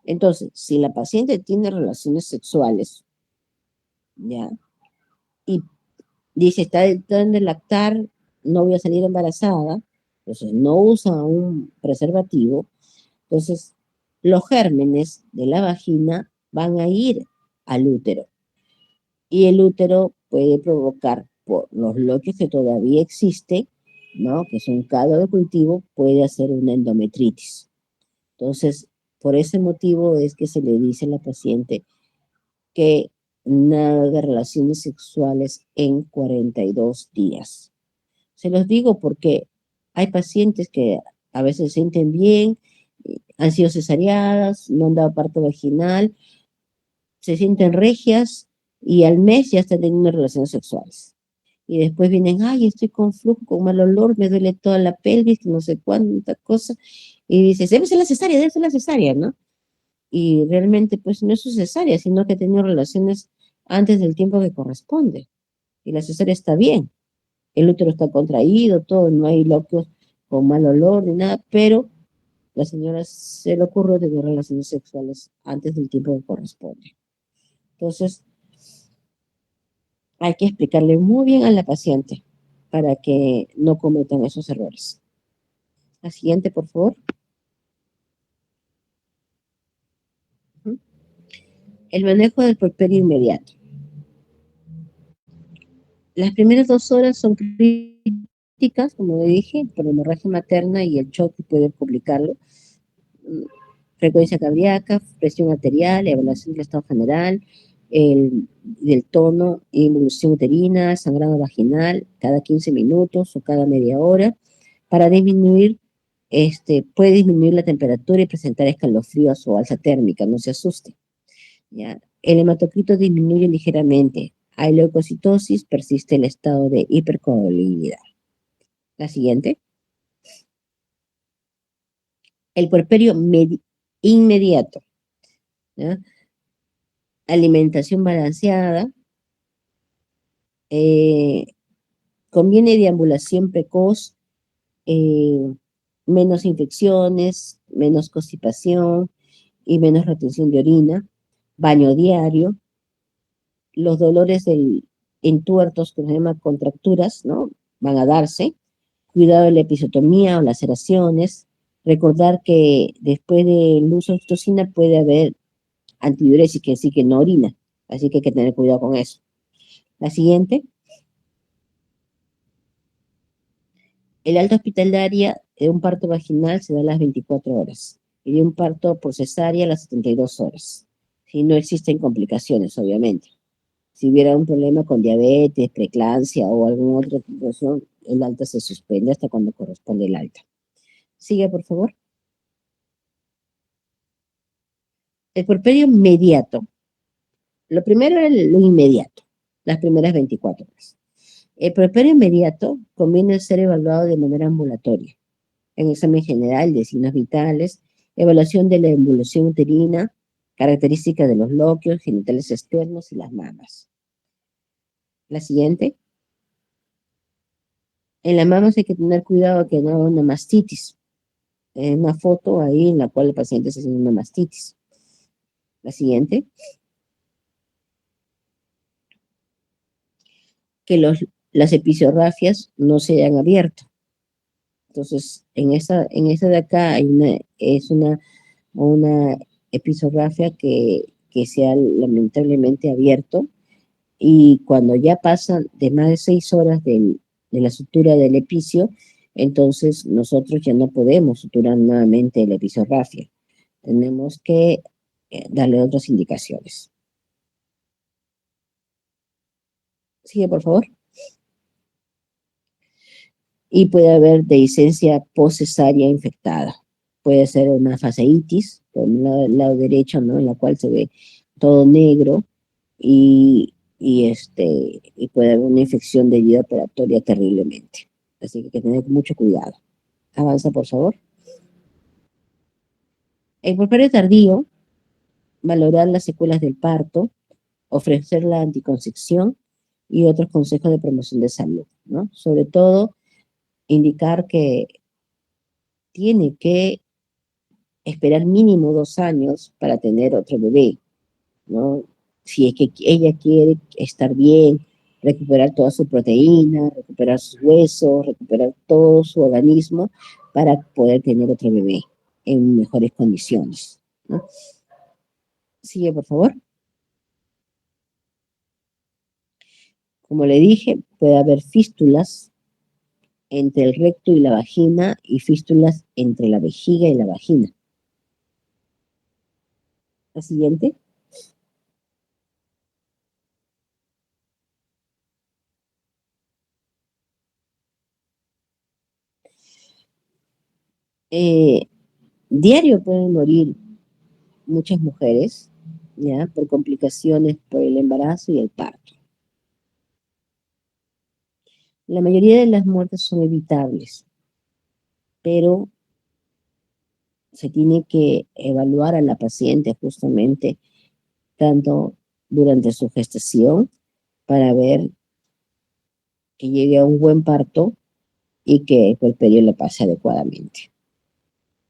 S2: Entonces, si la paciente tiene relaciones sexuales, ¿ya?, y dice, está tratando de lactar, no voy a salir embarazada, entonces no usa un preservativo, entonces los gérmenes de la vagina van a ir al útero. Y el útero puede provocar, por los bloques que todavía existen, ¿no?, que es un caldo de cultivo, puede hacer una endometritis. Entonces, por ese motivo es que se le dice a la paciente que nada de relaciones sexuales en 42 días. Se los digo porque hay pacientes que a veces se sienten bien, Han sido cesareadas, no han dado parto vaginal, se sienten regias y al mes ya están teniendo relaciones sexuales. Y después vienen, ay, estoy con flujo, con mal olor, me duele toda la pelvis, no sé cuánta cosa. Y dices, debe ser la cesárea, ¿no? Y realmente, pues, no es su cesárea, sino que ha tenido relaciones antes del tiempo que corresponde. Y la cesárea está bien. El útero está contraído, todo, no hay loquios con mal olor ni nada, pero la señora se le ocurrió tener relaciones sexuales antes del tiempo que corresponde. Entonces, hay que explicarle muy bien a la paciente para que no cometan esos errores. La siguiente, por favor. El manejo del puerperio inmediato. Las primeras 2 horas son críticas, como le dije, por la hemorragia materna y el shock que puede complicarlo. Frecuencia cardíaca, presión arterial, evaluación del estado general, del tono, involución uterina, sangrado vaginal cada 15 minutos o cada media hora. Para disminuir, puede disminuir la temperatura y presentar escalofríos o alza térmica, no se asuste. ¿Ya? El hematocrito disminuye ligeramente. Hay leucocitosis, persiste el estado de hipercoagulabilidad. La siguiente. El puerperio inmediato. ¿Ya? Alimentación balanceada. eh, Conviene deambulación precoz, eh, menos infecciones, menos constipación y menos retención de orina, baño diario, los dolores entuertos, que se llaman contracturas, ¿no? Van a darse, cuidado de la episiotomía o laceraciones, recordar que después del uso de oxitocina puede haber antidiuresis, que sí que no orina, así que hay que tener cuidado con eso. La siguiente, el alta hospitalaria de un parto vaginal se da a las 24 horas y de un parto por cesárea a las 72 horas, si no existen complicaciones, obviamente. Si hubiera un problema con diabetes, preeclampsia o alguna otra situación, el alta se suspende hasta cuando corresponde el alta. Sigue, por favor. El puerperio inmediato. Lo primero era lo inmediato, las primeras 24 horas. El puerperio inmediato conviene ser evaluado de manera ambulatoria, en examen general de signos vitales, evaluación de la emulación uterina, características de los lóquios, genitales externos y las mamas. La siguiente. En las mamas hay que tener cuidado que no haya una mastitis. Una foto ahí en la cual el paciente está haciendo una mastitis. La siguiente. Que las episiografias no se hayan abierto. Entonces, en esa de acá es una episografia que se ha lamentablemente abierto, y cuando ya pasan de más de 6 horas de la sutura del epicio, entonces nosotros ya no podemos suturar nuevamente la episografia. Tenemos que darle otras indicaciones. Sigue, por favor. Y puede haber dehiscencia postcesárea infectada. Puede ser una fasciitis, por el lado derecho, ¿no? En la cual se ve todo negro, y puede haber una infección de herida operatoria terriblemente. Así que hay que tener mucho cuidado. Avanza, por favor. El puerperio tardío, valorar las secuelas del parto, ofrecer la anticoncepción y otros consejos de promoción de salud, ¿no? Sobre todo, indicar que tiene que esperar mínimo 2 años para tener otro bebé, ¿no? Si es que ella quiere estar bien, recuperar toda su proteína, recuperar sus huesos, recuperar todo su organismo para poder tener otro bebé en mejores condiciones, ¿no? Sigue, por favor. Como le dije, puede haber fístulas entre el recto y la vagina y fístulas entre la vejiga y la vagina. La siguiente. Diario pueden morir muchas mujeres, ¿ya? Por complicaciones por el embarazo y el parto. La mayoría de las muertes son evitables, pero se tiene que evaluar a la paciente justamente tanto durante su gestación para ver que llegue a un buen parto y que el puerperio le pase adecuadamente.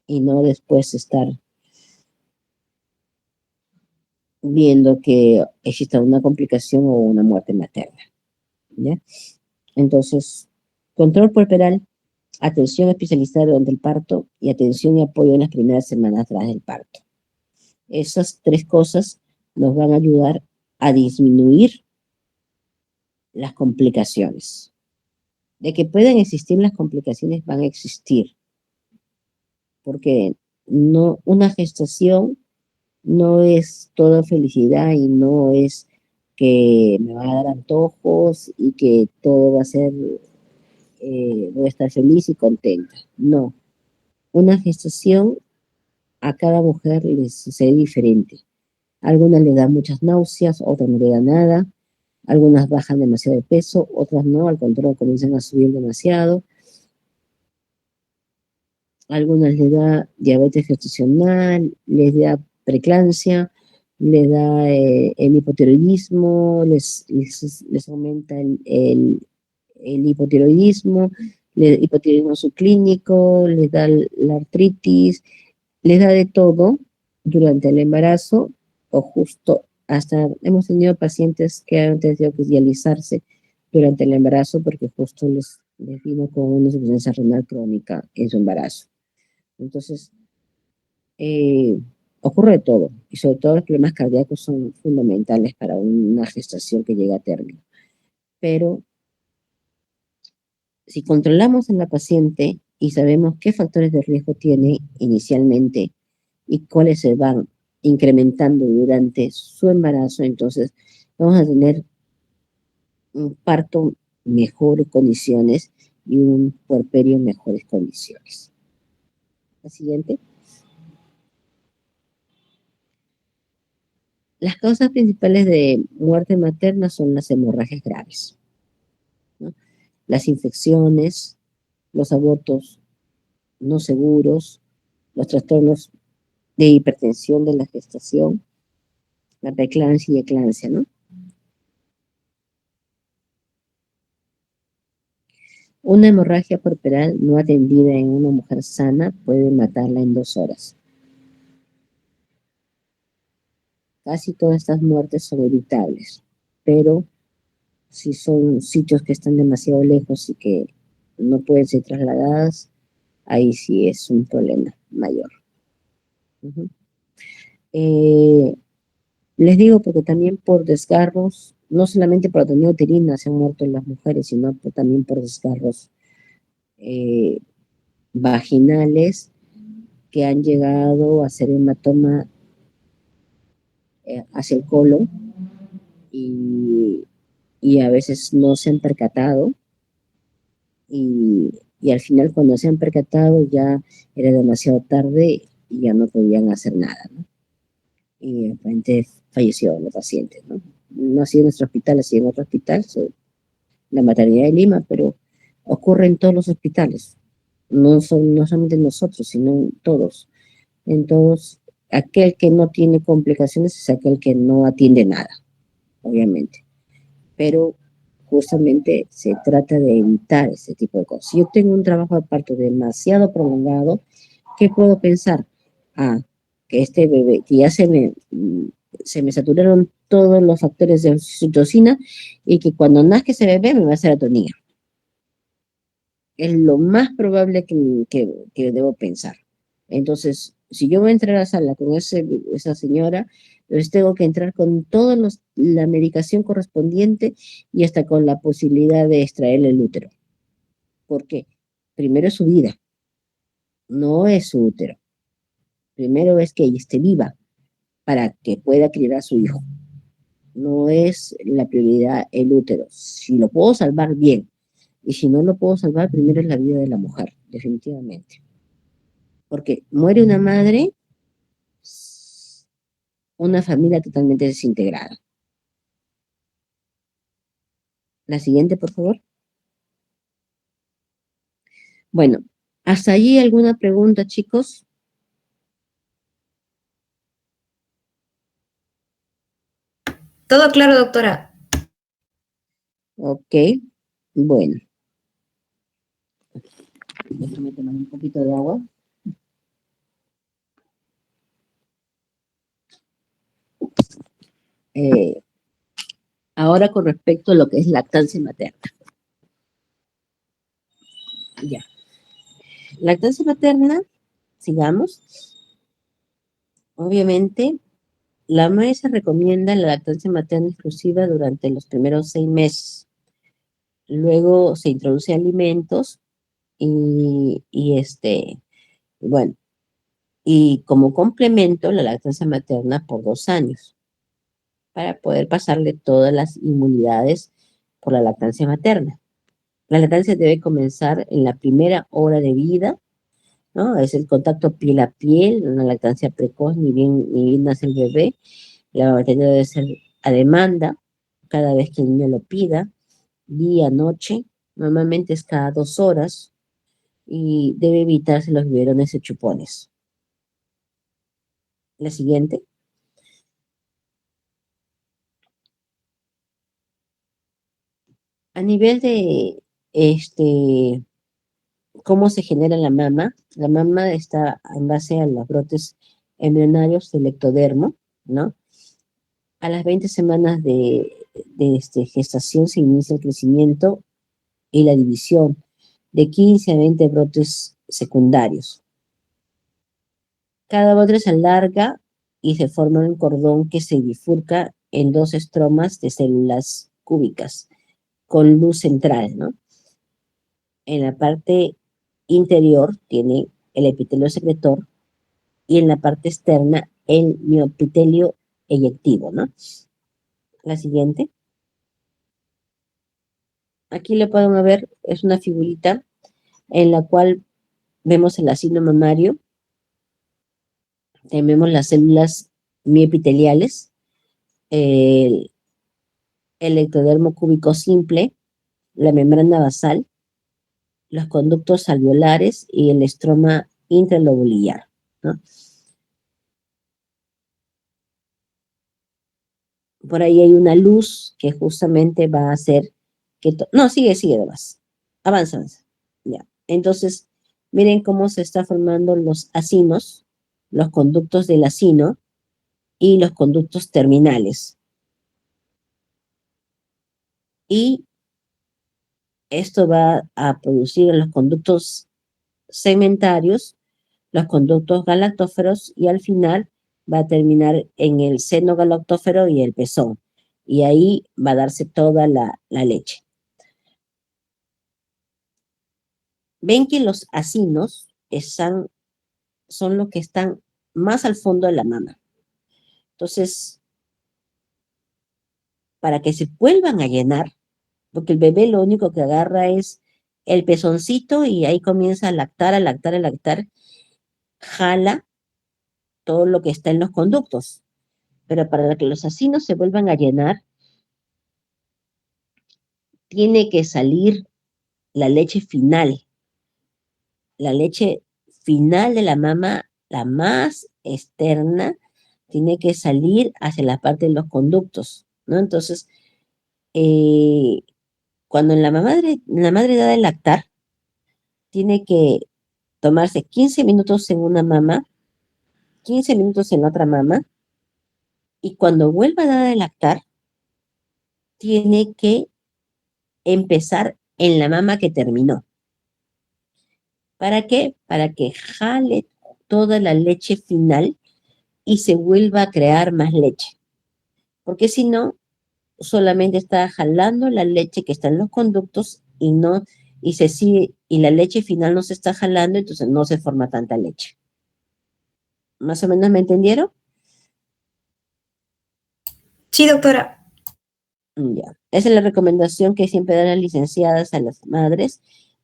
S2: Y no después estar viendo que exista una complicación o una muerte materna, ¿ya? Entonces, control puerperal, atención especializada durante el parto y atención y apoyo en las primeras semanas tras el parto. Esas tres cosas nos van a ayudar a disminuir las complicaciones. De que pueden existir las complicaciones, van a existir, porque no, una gestación no es toda felicidad y no es que me va a dar antojos y que todo va a ser, voy a estar feliz y contenta. No, una gestación a cada mujer le sucede diferente. A algunas le da muchas náuseas, otras no le da nada, algunas bajan demasiado de peso, otras no, al contrario, comienzan a subir demasiado. A algunas les da diabetes gestacional, les da preeclampsia, les da el hipotiroidismo, les aumenta el hipotiroidismo, el hipotiroidismo subclínico, les da la artritis, les da de todo durante el embarazo o justo hasta hemos tenido pacientes que han tenido que dializarse durante el embarazo porque justo les vino con una insuficiencia renal crónica en su embarazo. Entonces, ocurre de todo, y sobre todo los problemas cardíacos son fundamentales para una gestación que llega a término. Pero si controlamos a la paciente y sabemos qué factores de riesgo tiene inicialmente y cuáles se van incrementando durante su embarazo, entonces vamos a tener un parto en mejores condiciones y un puerperio en mejores condiciones. La siguiente. Las causas principales de muerte materna son las hemorragias graves, ¿no? Las infecciones, los abortos no seguros, los trastornos de hipertensión de la gestación, la preeclampsia y eclampsia, ¿no? Una hemorragia puerperal no atendida en una mujer sana puede matarla en 2 horas. Casi todas estas muertes son evitables, pero si son sitios que están demasiado lejos y que no pueden ser trasladadas, ahí sí es un problema mayor. Uh-huh. Les digo porque también por desgarros, no solamente por atonía uterina se han muerto las mujeres, sino también por desgarros vaginales que han llegado a ser hematoma hacia el colon y a veces no se han percatado y al final cuando se han percatado ya era demasiado tarde y ya no podían hacer nada, ¿no? Y de repente falleció la paciente, ¿no? No ha sido en nuestro hospital, ha sido en otro hospital, la maternidad de Lima, pero ocurre en todos los hospitales, no solamente nosotros, sino todos. En todos, aquel que no tiene complicaciones es aquel que no atiende nada, obviamente. Pero justamente se trata de evitar ese tipo de cosas. Si yo tengo un trabajo de parto demasiado prolongado, ¿qué puedo pensar? Que este bebé, que ya se me saturaron todos los factores de oxitocina y que cuando nazca ese bebé me va a hacer atonía. Es lo más probable que debo pensar. Entonces, si yo voy a entrar a la sala con esa señora, entonces tengo que entrar con toda la medicación correspondiente y hasta con la posibilidad de extraerle el útero. Porque primero es su vida, no es su útero. Primero es que ella esté viva para que pueda criar a su hijo. No es la prioridad el útero. Si lo puedo salvar, bien. Y si no lo puedo salvar, primero es la vida de la mujer, definitivamente. Porque muere una madre, una familia totalmente desintegrada. La siguiente, por favor. Bueno, ¿hasta allí alguna pregunta, chicos?
S3: Todo claro, doctora.
S2: Ok, bueno. Déjame tomar un poquito de agua. Eh, Ahora con respecto a lo que es lactancia materna. Ya. Lactancia materna, sigamos. Obviamente, la OMS recomienda la lactancia materna exclusiva durante los primeros 6 meses. Luego se introduce alimentos y bueno, y como complemento la lactancia materna por 2 años para poder pasarle todas las inmunidades por la lactancia materna. La lactancia debe comenzar en la primera hora de vida, ¿no? Es el contacto piel a piel, una lactancia precoz, ni bien nace el bebé. La materia debe ser a demanda, cada vez que el niño lo pida, día, noche, normalmente es cada 2 horas, y debe evitarse los biberones y chupones. La siguiente. A nivel de cómo se genera la mama está en base a los brotes embrionarios del ectodermo, ¿no? A las 20 semanas de gestación se inicia el crecimiento y la división de 15 a 20 brotes secundarios. Cada brote se alarga y se forma un cordón que se bifurca en 2 estromas de células cúbicas con luz central, ¿no? En la parte interior tiene el epitelio secretor y en la parte externa el miopitelio eyectivo, ¿no? La siguiente. Aquí lo pueden ver, es una figurita en la cual vemos el asino mamario, vemos las células miepiteliales, el, el ectodermo cúbico simple, la membrana basal, los conductos alveolares y el estroma intralobular, ¿no? Por ahí hay una luz que justamente va a hacer que... No, sigue además. Avanza. Ya. Entonces, miren cómo se está formando los acinos, los conductos del acino y los conductos terminales. Y esto va a producir en los conductos segmentarios, los conductos galactóferos y al final va a terminar en el seno galactófero y el pezón. Y ahí va a darse toda la leche. Ven que los acinos son los que están más al fondo de la mama. Entonces, para que se vuelvan a llenar, porque el bebé lo único que agarra es el pezoncito y ahí comienza a lactar, jala todo lo que está en los conductos. Pero para que los acinos se vuelvan a llenar, tiene que salir la leche final. La leche final de la mama, la más externa, tiene que salir hacia la parte de los conductos, ¿no? Entonces, cuando la madre da de lactar, tiene que tomarse 15 minutos en una mama, 15 minutos en la otra mama, y cuando vuelva a dar de lactar, tiene que empezar en la mama que terminó. ¿Para qué? Para que jale toda la leche final y se vuelva a crear más leche. Porque si no, solamente está jalando la leche que está en los conductos y la leche final no se está jalando, entonces no se forma tanta leche. ¿Más o menos me entendieron?
S3: Sí, doctora.
S2: Ya. Esa es la recomendación que siempre dan las licenciadas a las madres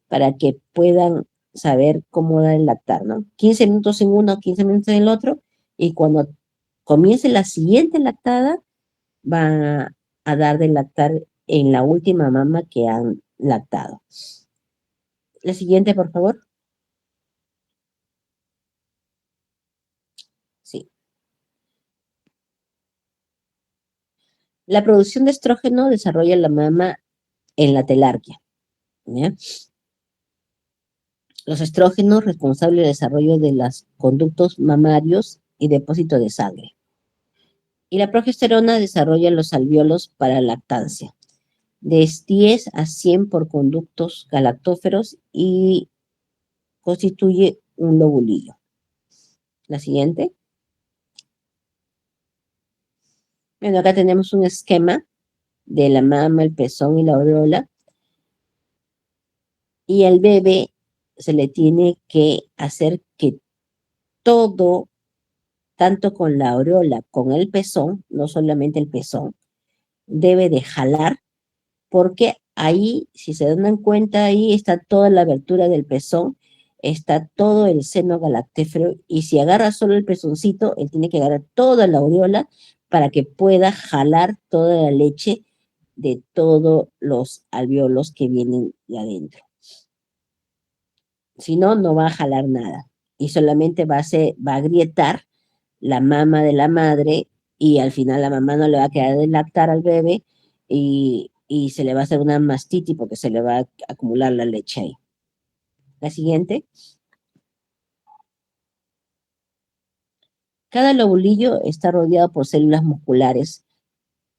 S2: para que puedan saber cómo dar el lactar, ¿no? 15 minutos en uno, 15 minutos en el otro, y cuando comience la siguiente lactada, va a dar de lactar en la última mama que han lactado. La siguiente, por favor. Sí. La producción de estrógeno desarrolla la mama en la telarquía, ¿ya? Los estrógenos responsables del desarrollo de los conductos mamarios y depósito de sangre. Y la progesterona desarrolla los alvéolos para lactancia, de 10 a 100 por conductos galactóferos y constituye un lobulillo. La siguiente. Bueno, acá tenemos un esquema de la mama, el pezón y la aureola. Y al bebé se le tiene que hacer que todo, tanto con la aureola, con el pezón, no solamente el pezón, debe de jalar, porque ahí, si se dan cuenta, ahí está toda la abertura del pezón, está todo el seno galactífero, y si agarra solo el pezoncito, él tiene que agarrar toda la aureola para que pueda jalar toda la leche de todos los alvéolos que vienen de adentro. Si no, no va a jalar nada. Y solamente va a agrietar la mama de la madre, y al final la mamá no le va a quedar de lactar al bebé, y se le va a hacer una mastitis porque se le va a acumular la leche ahí. La siguiente. Cada lobulillo está rodeado por células musculares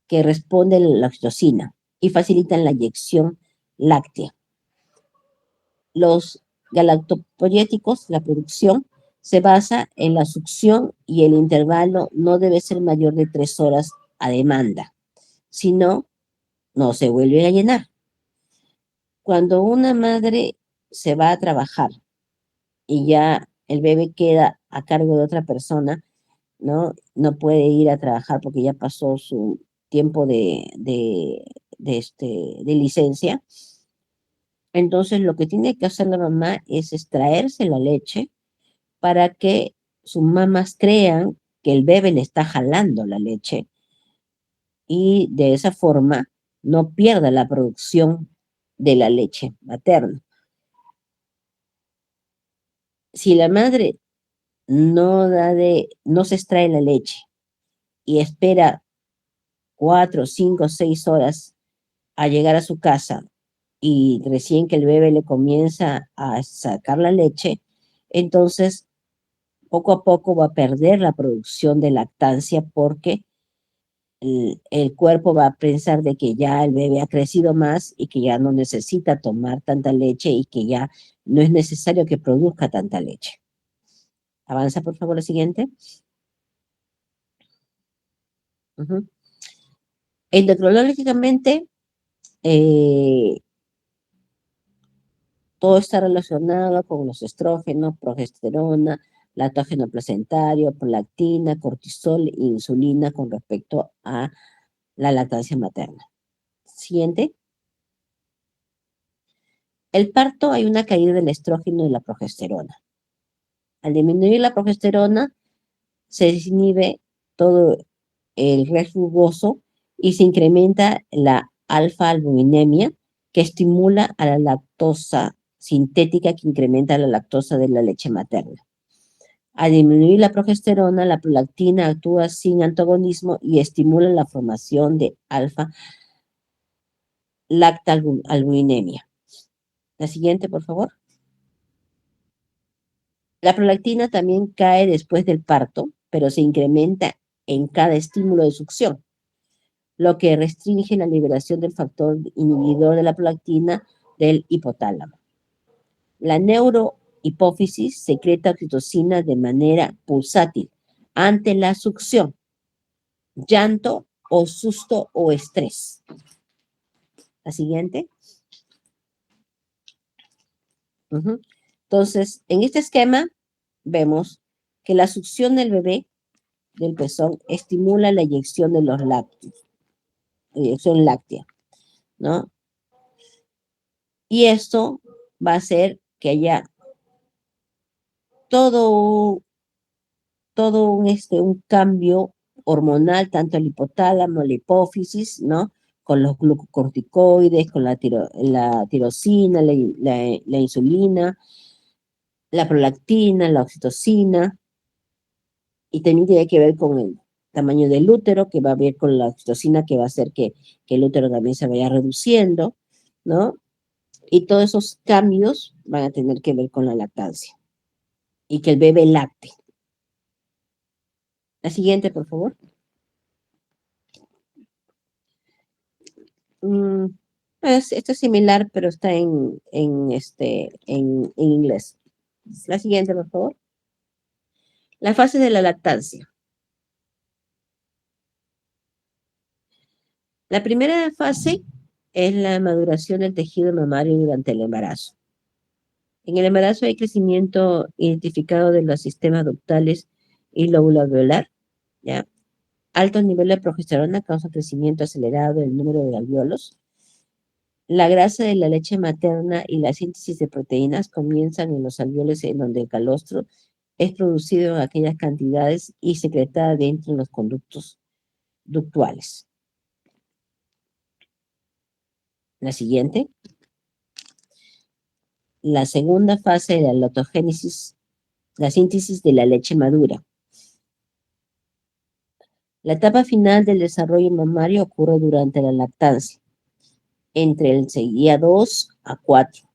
S2: que responden a la oxitocina y facilitan la eyección láctea. Los galactopoyéticos, la producción, se basa en la succión, y el intervalo no debe ser mayor de 3 horas a demanda. Si no, no se vuelve a llenar. Cuando una madre se va a trabajar y ya el bebé queda a cargo de otra persona, ¿no? No puede ir a trabajar porque ya pasó su tiempo de licencia. Entonces, lo que tiene que hacer la mamá es extraerse la leche para que sus mamás crean que el bebé le está jalando la leche, y de esa forma no pierda la producción de la leche materna. Si la madre no se extrae la leche y espera 4, 5, 6 horas a llegar a su casa, y recién que el bebé le comienza a sacar la leche, entonces poco a poco va a perder la producción de lactancia, porque el cuerpo va a pensar de que ya el bebé ha crecido más y que ya no necesita tomar tanta leche, y que ya no es necesario que produzca tanta leche. Avanza, por favor, la siguiente. Endocrinológicamente, todo está relacionado con los estrógenos, progesterona, lactógeno placentario, prolactina, cortisol e insulina con respecto a la lactancia materna. Siguiente. El parto, hay una caída del estrógeno y la progesterona. Al disminuir la progesterona, se desinhibe todo el reflujoso y se incrementa la alfa-albuminemia, que estimula a la lactosa sintética, que incrementa la lactosa de la leche materna. Al disminuir la progesterona, la prolactina actúa sin antagonismo y estimula la formación de alfa-lactalbuminemia. La siguiente, por favor. La prolactina también cae después del parto, pero se incrementa en cada estímulo de succión, lo que restringe la liberación del factor inhibidor de la prolactina del hipotálamo. La neurohipófisis secreta oxitocina de manera pulsátil ante la succión, llanto o susto o estrés. La siguiente. Entonces, en este esquema vemos que la succión del bebé del pezón estimula la eyección de los lácteos, eyección láctea, ¿no? Y esto va a hacer que haya todo, un cambio hormonal, tanto el hipotálamo, la hipófisis, ¿no? Con los glucocorticoides, con la tirosina, la insulina, la prolactina, la oxitocina, y también tiene que ver con el tamaño del útero, que va a ver con la oxitocina, que va a hacer que el útero también se vaya reduciendo, ¿no? Y todos esos cambios van a tener que ver con la lactancia y que el bebé lacte. La siguiente, por favor. Esto es similar, pero está en inglés. La siguiente, por favor. La fase de la lactancia. La primera fase es la maduración del tejido mamario durante el embarazo. En el embarazo hay crecimiento identificado de los sistemas ductales y lóbulo alveolar, ¿ya? Altos niveles de progesterona causan crecimiento acelerado del número de alvéolos. La grasa de la leche materna y la síntesis de proteínas comienzan en los alvéolos, en donde el calostro es producido en aquellas cantidades y secretada dentro de los conductos ductuales. La siguiente. La segunda fase de la lactogénesis, la síntesis de la leche madura. La etapa final del desarrollo mamario ocurre durante la lactancia, entre el día 2 a 4.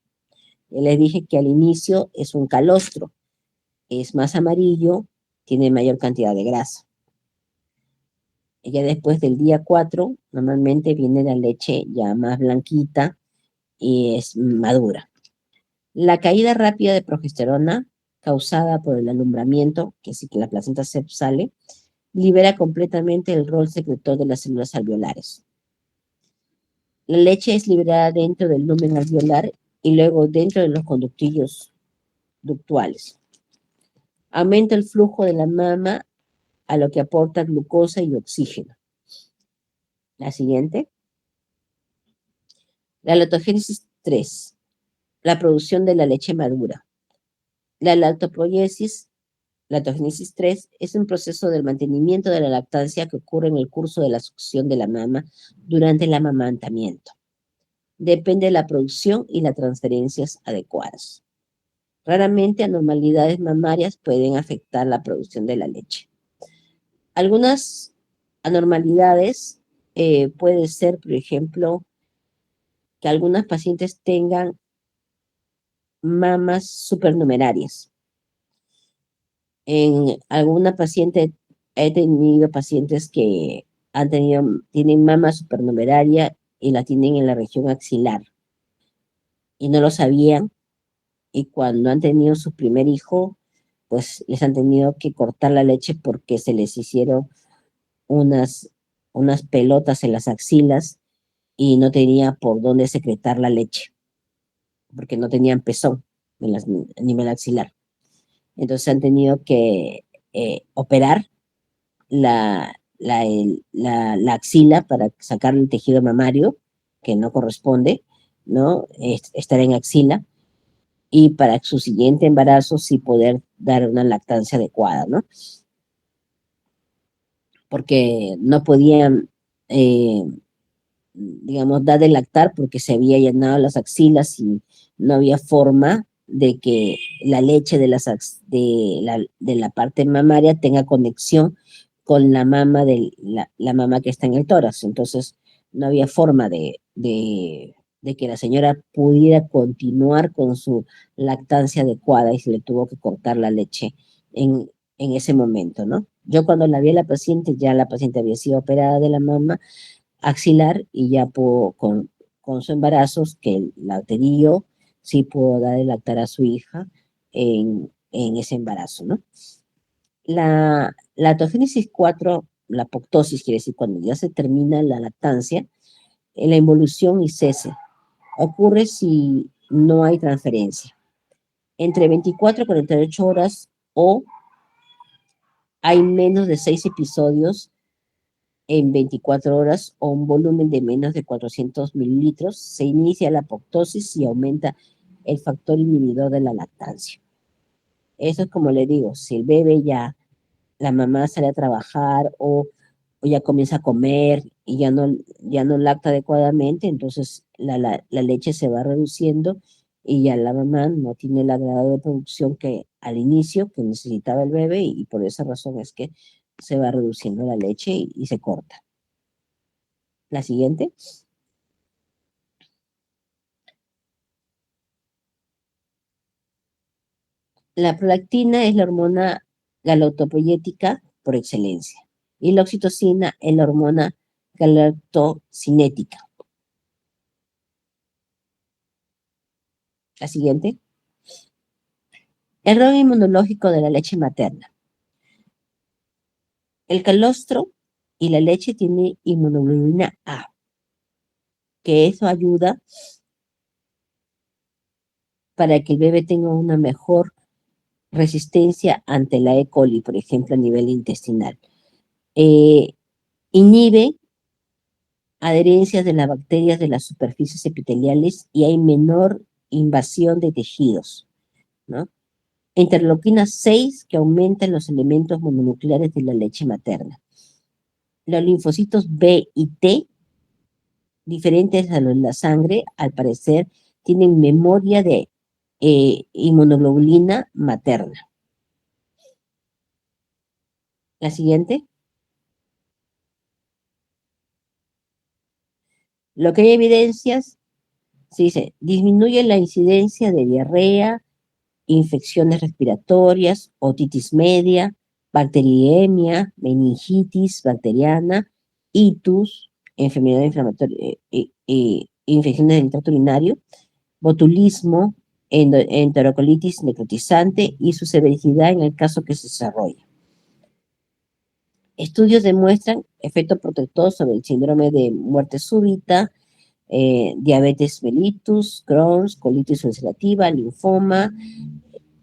S2: Ya les dije que al inicio es un calostro, es más amarillo, tiene mayor cantidad de grasa. Y ya después del día 4, normalmente viene la leche ya más blanquita y es madura. La caída rápida de progesterona causada por el alumbramiento, que sí que la placenta se sale, libera completamente el rol secretor de las células alveolares. La leche es liberada dentro del lumen alveolar y luego dentro de los conductillos ductuales. Aumenta el flujo de la mama, a lo que aporta glucosa y oxígeno. La siguiente. La lactogénesis 3. La producción de la leche madura. La lactogénesis 3 es un proceso del mantenimiento de la lactancia que ocurre en el curso de la succión de la mama durante el amamantamiento. Depende de la producción y las transferencias adecuadas. Raramente anormalidades mamarias pueden afectar la producción de la leche. Algunas anormalidades puede ser, por ejemplo, que algunas pacientes tengan mamas supernumerarias. En alguna paciente he tenido pacientes que tienen mama supernumeraria y la tienen en la región axilar y no lo sabían, y cuando han tenido su primer hijo, pues les han tenido que cortar la leche porque se les hicieron unas pelotas en las axilas y no tenía por dónde secretar la leche, porque no tenían pezón a nivel axilar. Entonces han tenido que operar la axila para sacar el tejido mamario, que no corresponde, ¿no? Estar en axila, y para su siguiente embarazo sí poder dar una lactancia adecuada, ¿no? Porque no podían, digamos, dar de lactar porque se había llenado las axilas y no había forma de que la leche de la parte mamaria tenga conexión con la mama la mama que está en el tórax. Entonces no había forma de que la señora pudiera continuar con su lactancia adecuada y se le tuvo que cortar la leche en ese momento, ¿no? Yo cuando la vi a la paciente, ya la paciente había sido operada de la mama axilar y ya pudo, con su embarazo, que el lacterio sí pudo dar de lactar a su hija en ese embarazo, ¿no? La lactogénesis 4, la apoptosis, quiere decir cuando ya se termina la lactancia, la involución y cese ocurre si no hay transferencia. Entre 24 y 48 horas o hay menos de 6 episodios en 24 horas o un volumen de menos de 400 mililitros, se inicia la apoptosis y aumenta el factor inhibidor de la lactancia. Eso es como le digo, si el bebé ya, la mamá sale a trabajar o ya comienza a comer y ya no lacta adecuadamente, entonces la leche se va reduciendo y ya la mamá no tiene el grado de producción que al inicio que necesitaba el bebé y por esa razón es que se va reduciendo la leche y se corta. La siguiente. La prolactina es la hormona galactopoyética por excelencia y la oxitocina es la hormona galactocinética. La siguiente. El rol inmunológico de la leche materna. El calostro y la leche tienen inmunoglobulina A, que eso ayuda para que el bebé tenga una mejor resistencia ante la E. coli, por ejemplo, a nivel intestinal. Inhibe adherencias de las bacterias de las superficies epiteliales y hay menor invasión de tejidos, ¿no? Interleuquina 6, que aumenta los elementos mononucleares de la leche materna. Los linfocitos B y T, diferentes a los de la sangre, al parecer, tienen memoria de inmunoglobulina materna. La siguiente. Lo que hay evidencias, se dice, disminuye la incidencia de diarrea, infecciones respiratorias, otitis media, bacteriemia, meningitis bacteriana, itus, enfermedad inflamatoria, infecciones del tracto urinario, botulismo, enterocolitis necrotizante y su severidad en el caso que se desarrolle. Estudios demuestran efecto protector sobre el síndrome de muerte súbita, diabetes mellitus, Crohn's, colitis ulcerativa, linfoma,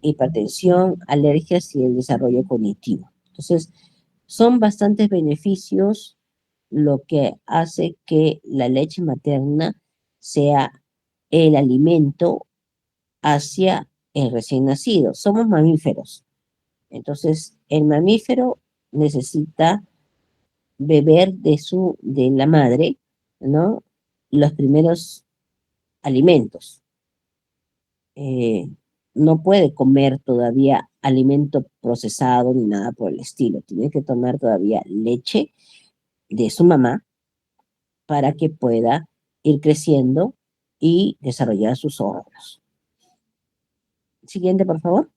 S2: hipertensión, alergias y el desarrollo cognitivo. Entonces, son bastantes beneficios lo que hace que la leche materna sea el alimento hacia el recién nacido. Somos mamíferos. Entonces, el mamífero necesita beber de la madre, ¿no? Los primeros alimentos. No puede comer todavía alimento procesado ni nada por el estilo. Tiene que tomar todavía leche de su mamá para que pueda ir creciendo y desarrollar sus órganos. Siguiente, por favor.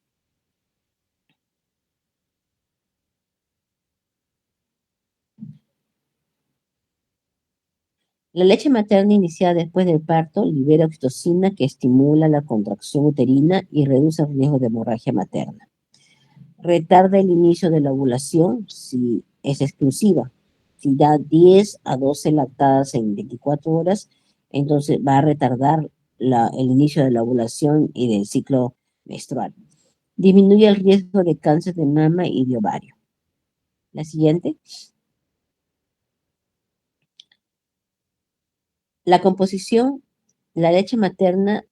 S2: La leche materna iniciada después del parto libera oxitocina que estimula la contracción uterina y reduce el riesgo de hemorragia materna. Retarda el inicio de la ovulación si es exclusiva. Si da 10 a 12 lactadas en 24 horas, entonces va a retardar el inicio de la ovulación y del ciclo menstrual. Disminuye el riesgo de cáncer de mama y de ovario. La siguiente. La composición, la leche materna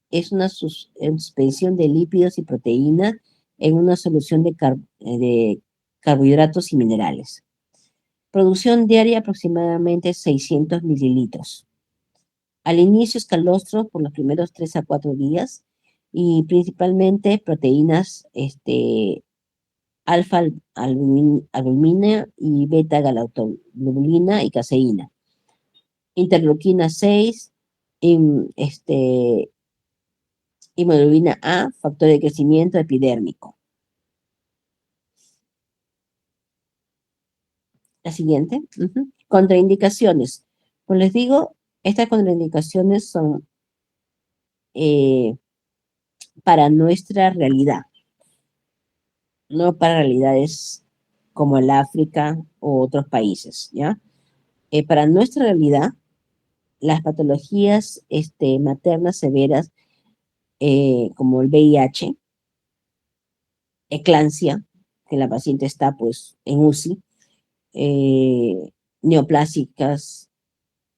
S2: es una suspensión de lípidos y proteínas en una solución de carbohidratos y minerales. Producción diaria aproximadamente 600 mililitros. Al inicio es calostro por los primeros 3 a 4 días y principalmente proteínas alfa-albumina y beta-galactoglobulina y caseína. Interleuquina 6, hemoglobina A, factor de crecimiento epidérmico. La siguiente. Contraindicaciones. Pues les digo, estas contraindicaciones son para nuestra realidad, no para realidades como el África u otros países, ¿ya? Para nuestra realidad, las patologías maternas severas como el VIH, eclampsia, que la paciente está pues en UCI, neoplásicas,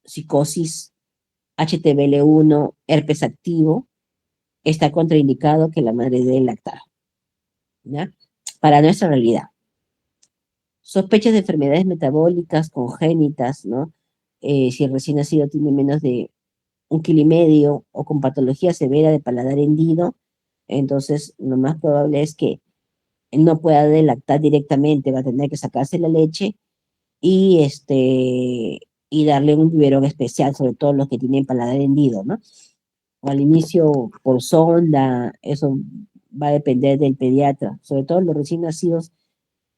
S2: psicosis, HTBL1, herpes activo, está contraindicado que la madre dé lactar. ¿ya? Para nuestra realidad. Sospechas de enfermedades metabólicas congénitas, ¿no? Si el recién nacido tiene menos de 1,5 kilos o con patología severa de paladar hendido, entonces lo más probable es que no pueda lactar directamente, va a tener que sacarse la leche y, y darle un biberón especial, sobre todo los que tienen paladar hendido, ¿no? O al inicio por sonda, eso va a depender del pediatra, sobre todo los recién nacidos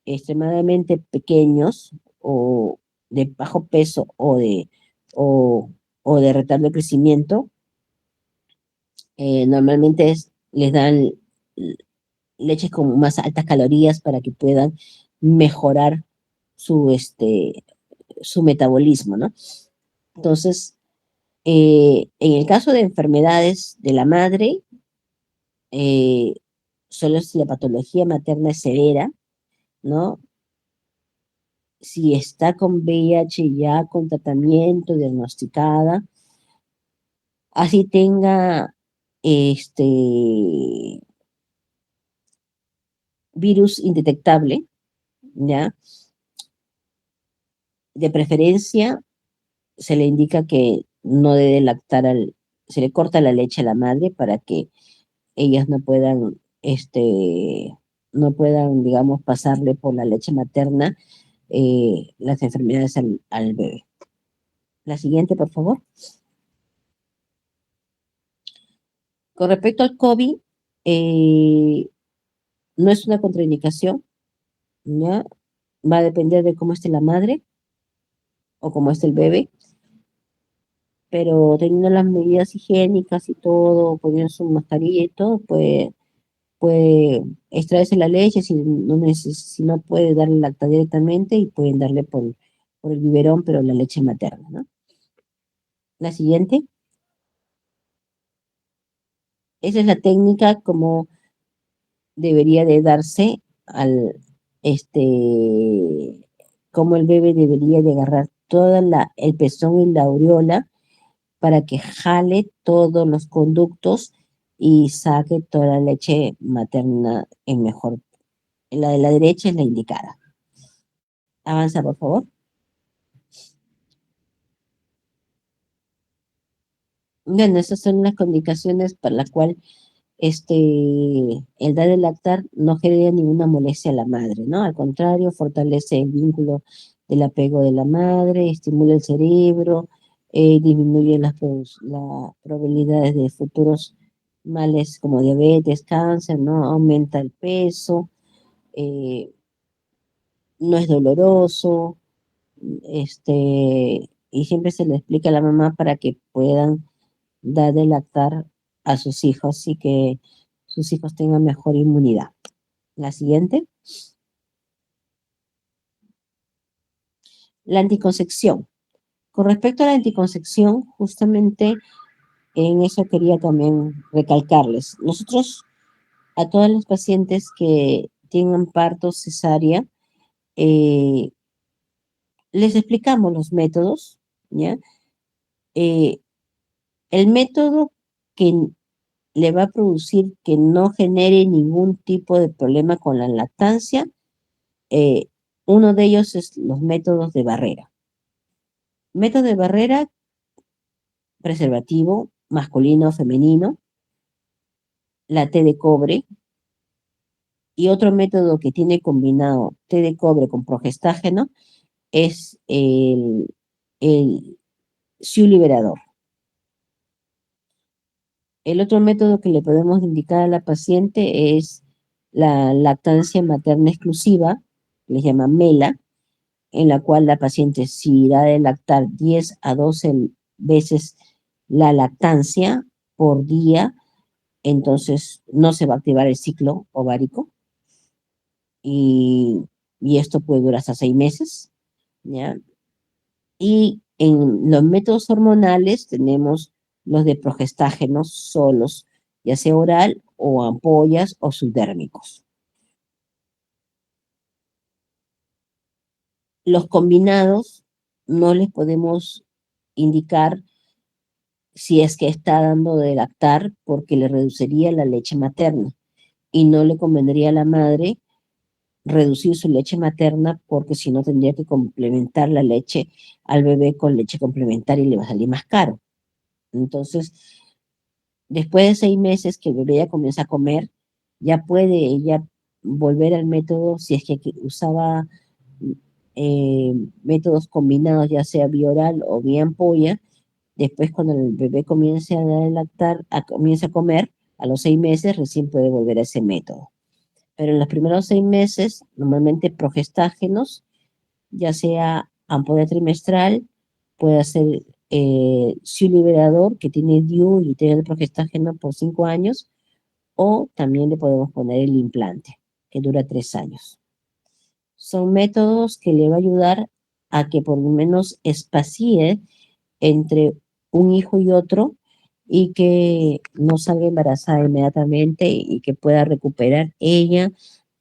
S2: extremadamente pequeños o de bajo peso o de retardo de crecimiento, normalmente les dan leches con más altas calorías para que puedan mejorar su metabolismo, ¿no? Entonces, en el caso de enfermedades de la madre, eh, solo si la patología materna es severa, ¿no? Si está con VIH ya con tratamiento, diagnosticada, así tenga este virus indetectable, ¿ya? De preferencia se le indica que no debe lactar se le corta la leche a la madre para que ellas no puedan, digamos, pasarle por la leche materna las enfermedades al bebé. La siguiente, por favor. Con respecto al COVID, no es una contraindicación, ¿ya? Va a depender de cómo esté la madre o cómo esté el bebé, pero teniendo las medidas higiénicas y todo, poniendo su mascarilla y todo, puede extraerse la leche si no puede darle lactar directamente y pueden darle por el biberón, pero la leche materna, ¿no? La siguiente, esa es la técnica como debería de darse como el bebé debería de agarrar el pezón y la aureola para que jale todos los conductos y saque toda la leche materna en mejor. La de la derecha es la indicada. Avanza, por favor. Bueno, esas son las condiciones para las cuales el dar el lactar no genera ninguna molestia a la madre, ¿no? Al contrario, fortalece el vínculo del apego de la madre, estimula el cerebro, disminuye las probabilidades de futuros males como diabetes, cáncer, ¿no? Aumenta el peso, eh, no es doloroso, y siempre se le explica a la mamá para que puedan dar de lactar a sus hijos y que sus hijos tengan mejor inmunidad. La siguiente. La anticoncepción. Con respecto a la anticoncepción, justamente en eso quería también recalcarles. Nosotros, a todas las pacientes que tengan parto cesárea, les explicamos los métodos, ¿ya? El método que le va a producir que no genere ningún tipo de problema con la lactancia, uno de ellos es los métodos de barrera. Método de barrera, preservativo, masculino o femenino, la T de cobre, y otro método que tiene combinado T de cobre con progestágeno es el SIU liberador. El otro método que le podemos indicar a la paciente es la lactancia materna exclusiva, le llama MELA, en la cual la paciente si da de lactar 10 a 12 veces la lactancia por día, entonces no se va a activar el ciclo ovárico y, y esto puede durar hasta 6 meses, ¿ya? Y en los métodos hormonales tenemos los de progestágenos solos, ya sea oral o ampollas o subdérmicos. Los combinados no les podemos indicar si es que está dando de lactar porque le reduciría la leche materna. y no le convendría a la madre reducir su leche materna porque si no tendría que complementar la leche al bebé con leche complementaria y le va a salir más caro. Entonces, después de 6 meses que el bebé ya comienza a comer, ya puede ella volver al método si es que usaba eh, métodos combinados, ya sea bioral o vía ampolla. Después, cuando el bebé comience a lactar, comience a comer, a los 6 meses recién puede volver a ese método. Pero en los primeros 6 meses, normalmente progestágenos, ya sea ampolla trimestral, puede ser SIU liberador, que tiene DIU y tiene el progestágeno por 5 años, o también le podemos poner el implante, que dura 3 años. Son métodos que le va a ayudar a que por lo menos espacie entre un hijo y otro y que no salga embarazada inmediatamente y que pueda recuperar ella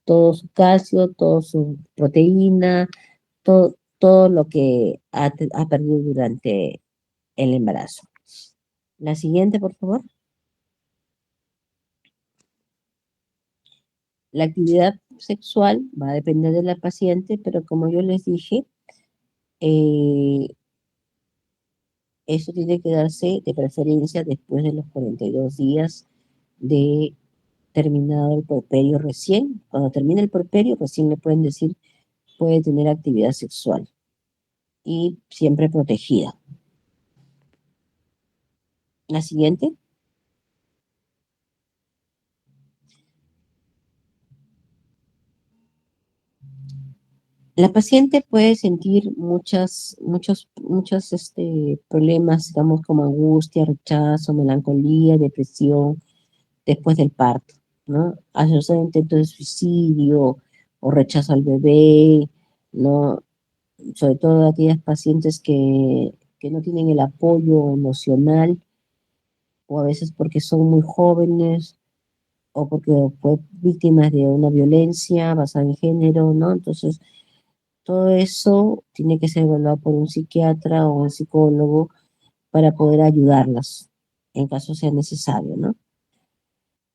S2: todo su calcio, toda su proteína, todo lo que ha perdido durante el embarazo. La siguiente, por favor. La actividad sexual va a depender de la paciente, pero como yo les dije, eh, eso tiene que darse de preferencia después de los 42 días de terminado el puerperio recién. Cuando termine el puerperio, recién le pueden decir puede tener actividad sexual y siempre protegida. La siguiente. La paciente puede sentir muchos problemas, digamos, como angustia, rechazo, melancolía, depresión después del parto, ¿no? Asociado a intentos de suicidio o rechazo al bebé, ¿no? Sobre todo aquellas pacientes que no tienen el apoyo emocional o a veces porque son muy jóvenes o porque fue víctimas de una violencia basada en género, ¿no? Entonces, todo eso tiene que ser evaluado por un psiquiatra o un psicólogo para poder ayudarlas en caso sea necesario, ¿no?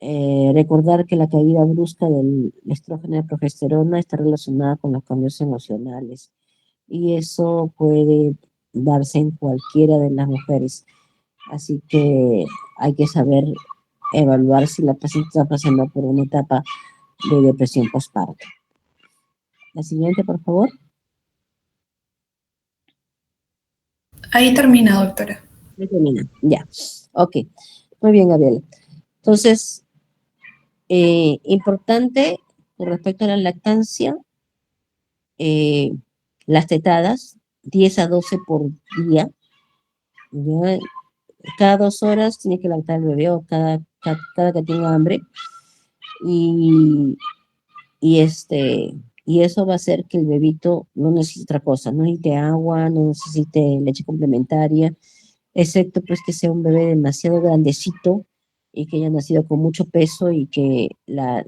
S2: Recordar que la caída brusca del estrógeno y progesterona está relacionada con los cambios emocionales y eso puede darse en cualquiera de las mujeres. Así que hay que saber evaluar si la paciente está pasando por una etapa de depresión postparto. La siguiente, por favor.
S1: Ahí termina, doctora.
S2: Ya termina. Ya. Ok. Muy bien, Gabriela. Entonces, importante con respecto a la lactancia, eh, las tetadas, 10 a 12 por día. ¿Ya? Cada 2 horas tiene que lactar el bebé o cada que tenga hambre. Y, y eso va a hacer que el bebito no necesite otra cosa, no necesite agua, no necesite leche complementaria, excepto pues que sea un bebé demasiado grandecito y que haya nacido con mucho peso y que la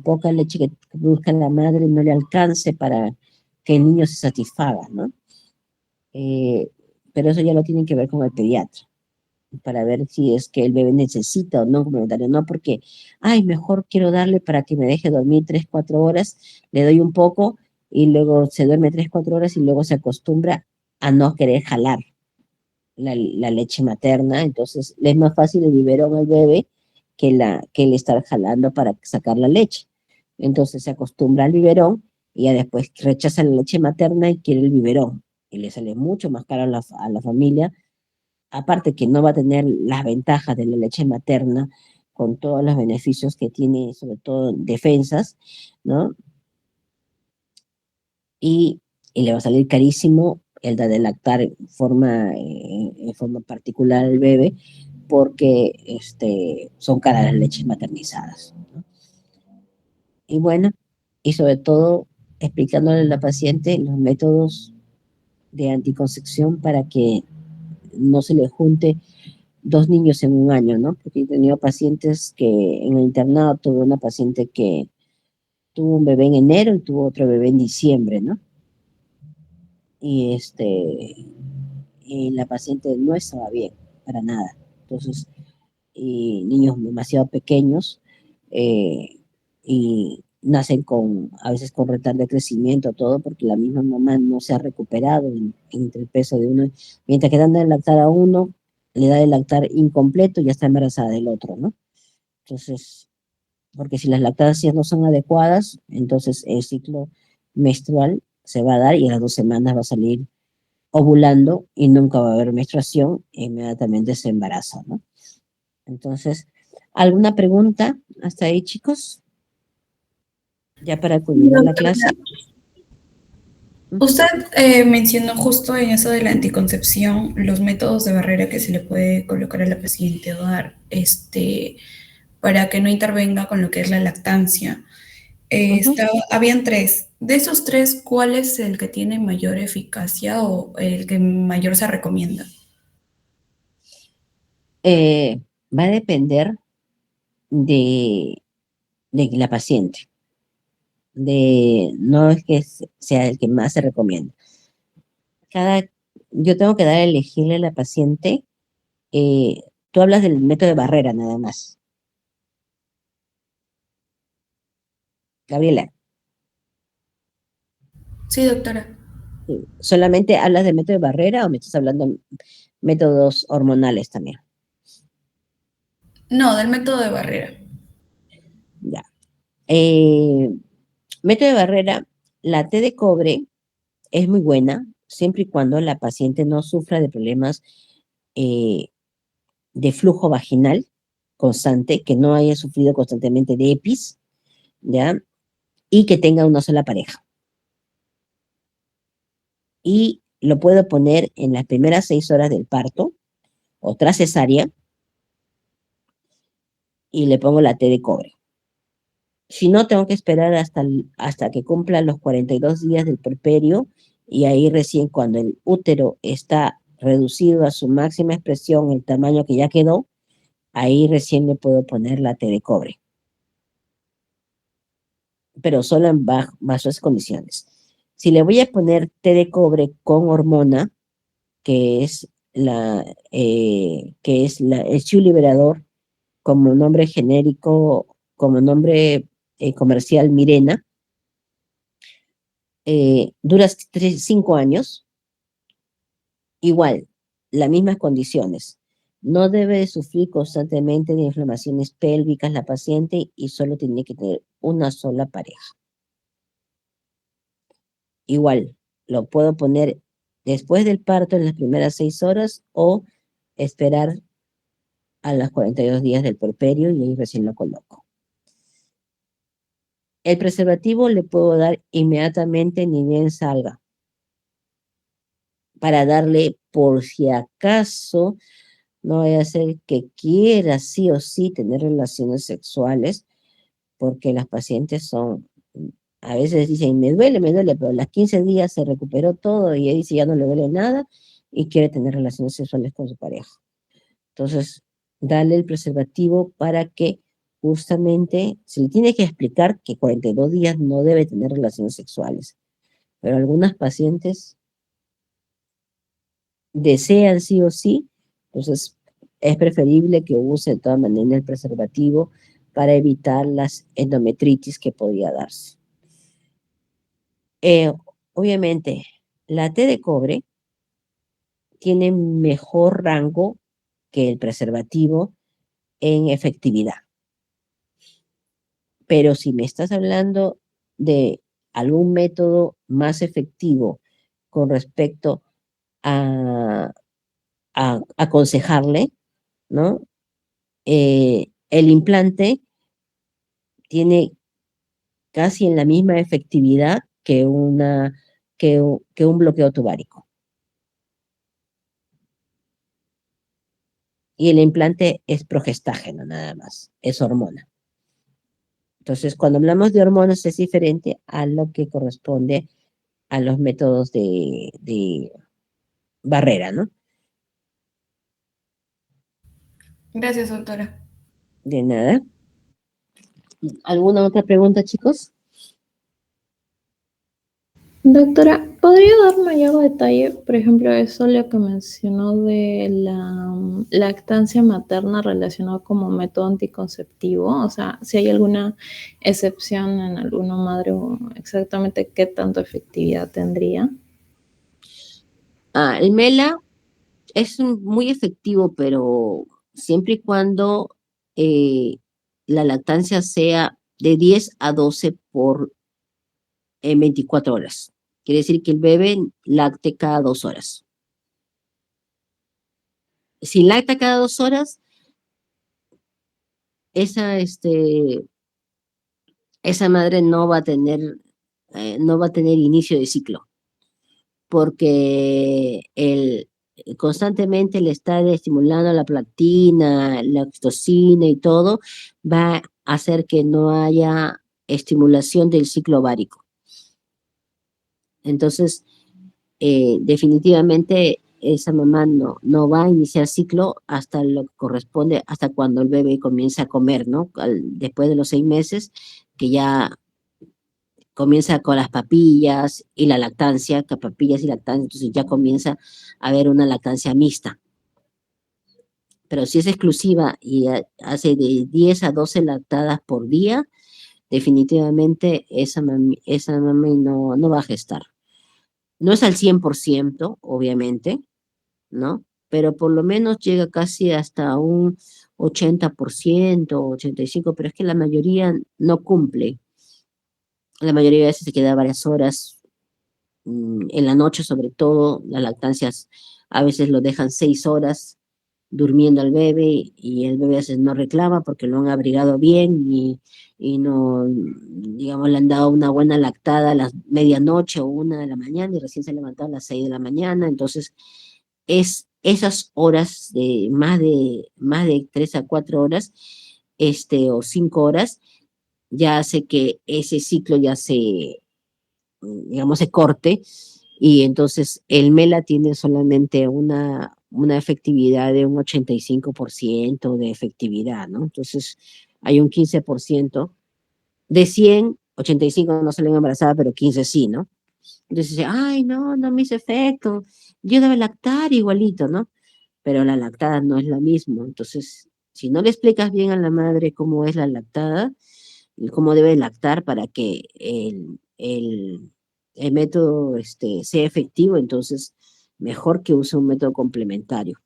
S2: poca leche que produzca la madre no le alcance para que el niño se satisfaga, ¿no? Eh, pero eso ya lo tienen que ver con el pediatra para ver si es que el bebé necesita o no complementario, no porque, ay, mejor quiero darle para que me deje dormir 3, 4 horas, le doy un poco y luego se duerme 3, 4 horas y luego se acostumbra a no querer jalar la leche materna, entonces le es más fácil el biberón al bebé que el estar jalando para sacar la leche. Entonces se acostumbra al biberón y ya después rechaza la leche materna y quiere el biberón. Y le sale mucho más caro a la familia, aparte que no va a tener las ventajas de la leche materna con todos los beneficios que tiene, sobre todo defensas, ¿no? Y, y le va a salir carísimo el de lactar en forma particular al bebé, porque son caras las leches maternizadas, ¿no? Y bueno, y sobre todo explicándole a la paciente los métodos de anticoncepción para que no se le junte 2 niños en un año, ¿no? Porque he tenido pacientes que en el internado tuve una paciente que tuvo un bebé en enero y tuvo otro bebé en diciembre, ¿no? Y y la paciente no estaba bien, para nada. Entonces, y niños demasiado pequeños, eh, y nacen a veces con retardo de crecimiento, todo, porque la misma mamá no se ha recuperado entre el peso de uno. Mientras que dan de lactar a uno, le da de lactar incompleto y ya está embarazada del otro, ¿no? Entonces, porque si las lactancias no son adecuadas, entonces el ciclo menstrual se va a dar y a las 2 semanas va a salir ovulando y nunca va a haber menstruación, e inmediatamente se embaraza, ¿no? Entonces, ¿alguna pregunta hasta ahí, chicos? Ya para culminar la
S1: Doctora,
S2: clase.
S1: usted mencionó justo en eso de la anticoncepción los métodos de barrera que se le puede colocar a la paciente o dar para que no intervenga con lo que es la lactancia.
S2: Ujú.
S1: Habían tres. De esos tres, ¿cuál es el que tiene mayor eficacia o el que mayor se recomienda?
S2: Eh, Va a depender de, de la paciente, no es que sea el que más se recomienda. Cada, yo tengo que dar a elegirle a la paciente, eh, tú hablas del método de barrera nada más. Gabriela,
S1: Sí, doctora.
S2: ¿solamente hablas de método de barrera o me estás hablando de métodos hormonales también?
S1: No, del método de barrera.
S2: Ya. Eh, Método de barrera, la T de cobre es muy buena, siempre y cuando la paciente no sufra de problemas eh, de flujo vaginal constante, que no haya sufrido constantemente de EPIs, ¿ya? Y que tenga una sola pareja. Y lo puedo poner en las primeras 6 horas del parto o tras cesárea y le pongo la T de cobre. Si no, tengo que esperar hasta que cumpla los 42 días del puerperio y ahí recién cuando el útero está reducido a su máxima expresión, el tamaño que ya quedó, ahí recién le puedo poner la T de cobre, pero solo en bajas condiciones. Si le voy a poner té de cobre con hormona, que es el Chiu Liberador, como nombre genérico, como nombre comercial Mirena, dura 5 años, igual, las mismas condiciones. No debe de sufrir constantemente de inflamaciones pélvicas la paciente y solo tiene que tener una sola pareja. Igual, lo puedo poner después del parto en las primeras 6 horas o esperar a los 42 días del puerperio y ahí recién lo coloco. El preservativo le puedo dar inmediatamente ni bien salga, para darle por si acaso no vaya a ser que quiera sí o sí tener relaciones sexuales, porque las pacientes a veces dicen, me duele, pero a las 15 días se recuperó todo y ahí dice ya no le duele nada y quiere tener relaciones sexuales con su pareja. Entonces, dale el preservativo para que justamente se le tiene que explicar que 42 días no debe tener relaciones sexuales, pero algunas pacientes desean sí o sí, entonces es preferible que use de todas maneras el preservativo para evitar las endometritis que podría darse. Eh, Obviamente, la T de cobre tiene mejor rango que el preservativo en efectividad, pero si me estás hablando de algún método más efectivo con respecto a aconsejarle, ¿no? El implante tiene casi en la misma efectividad que un bloqueo tubárico. Y el implante es progestágeno nada más, es hormona. Entonces, cuando hablamos de hormonas es diferente a lo que corresponde a los métodos de barrera, ¿no?
S1: Gracias, doctora.
S2: De nada. ¿Alguna otra pregunta, chicos?
S4: Doctora, ¿podría dar mayor detalle, por ejemplo, eso lo que mencionó de la lactancia materna relacionada como método anticonceptivo? O sea, si hay alguna excepción en alguna madre o exactamente qué tanto efectividad tendría.
S2: El MELA es muy efectivo, pero siempre y cuando eh, la lactancia sea de 10 a 12 por 24 horas. Quiere decir que el bebé lacte cada 2 horas. Si lacta cada 2 horas, esa, esa madre no va a tener inicio de ciclo, porque constantemente le está estimulando la prolactina, la oxitocina y todo, va a hacer que no haya estimulación del ciclo ovárico. Entonces, definitivamente esa mamá no va a iniciar ciclo hasta lo que corresponde, hasta cuando el bebé comienza a comer, ¿no? Después de los 6 meses, que ya comienza con las papillas y la lactancia, que papillas y lactancia, entonces ya comienza a haber una lactancia mixta. Pero si es exclusiva y hace de 10 a 12 lactadas por día, definitivamente esa mami no va a gestar. No es al 100%, obviamente, ¿no? Pero por lo menos llega casi hasta un 80%, 85%, pero es que la mayoría no cumple. La mayoría de veces se queda varias horas, en la noche sobre todo, las lactancias a veces lo dejan 6 horas durmiendo al bebé y el bebé a veces no reclama porque lo han abrigado bien y no, digamos, le han dado una buena lactada a las medianoche o 1 de la mañana y recién se ha levantado a las 6 de la mañana. Entonces, es esas horas de más de 3 a 4 horas, o 5 horas, ya hace que ese ciclo ya digamos, se corte, y entonces el MELA tiene solamente una efectividad de un 85% de efectividad, ¿no? Entonces hay un 15%, de 100, 85 no salen embarazadas, pero 15 sí, ¿no? Entonces dice, ay, no me hizo efecto, yo debo lactar igualito, ¿no? Pero la lactada no es lo mismo. Entonces, si no le explicas bien a la madre cómo es la lactada y cómo debe lactar para que el método sea efectivo, entonces mejor que use un método complementario.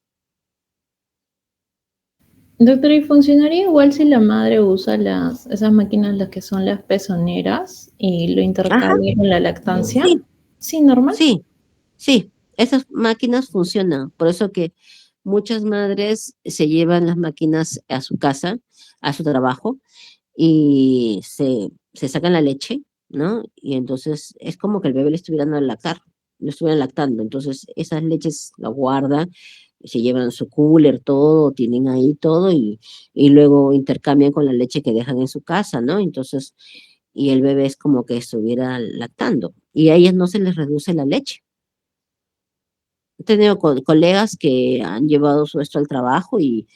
S4: Doctora, ¿y funcionaría igual si la madre usa esas máquinas, las que son las pezoneras, y lo
S2: Ajá,
S4: intercambia con la lactancia?
S2: sí,
S4: Sí, normal.
S2: sí, sí, esas máquinas funcionan. Por eso que muchas madres se llevan las máquinas a su casa, a su trabajo, y se sacan la leche, ¿no? Y entonces es como que el bebé le estuvieran a lactar, lo estuvieran lactando. Entonces esas leches la guardan, se llevan su cooler, todo, tienen ahí todo y luego intercambian con la leche que dejan en su casa, ¿no? Entonces, y el bebé es como que estuviera lactando y a ellas no se les reduce la leche. He tenido colegas que han llevado su esto al trabajo y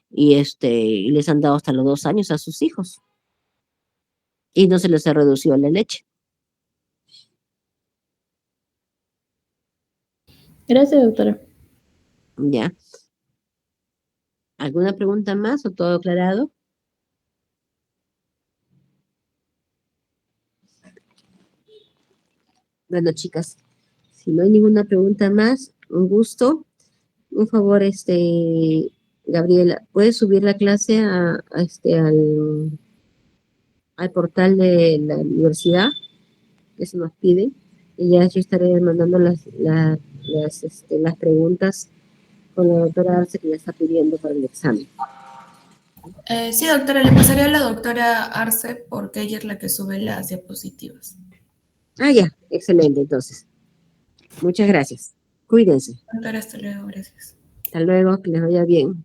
S2: les han dado hasta los 2 años a sus hijos y no se les ha reducido la leche.
S4: Gracias, doctora.
S2: ¿Ya? ¿Alguna pregunta más o todo aclarado? Bueno, chicas, si no hay ninguna pregunta más, un gusto. Un favor, Gabriela, ¿puedes subir la clase al portal de la universidad que se nos pide? Y ya yo estaré mandando las preguntas con la doctora Arce que ya está pidiendo para el examen.
S1: Sí, doctora, le pasaré a la doctora Arce porque ella es la que sube las diapositivas.
S2: Ya, excelente, entonces. Muchas gracias. Cuídense.
S1: Doctora, hasta luego, gracias.
S2: Hasta luego, que les vaya bien.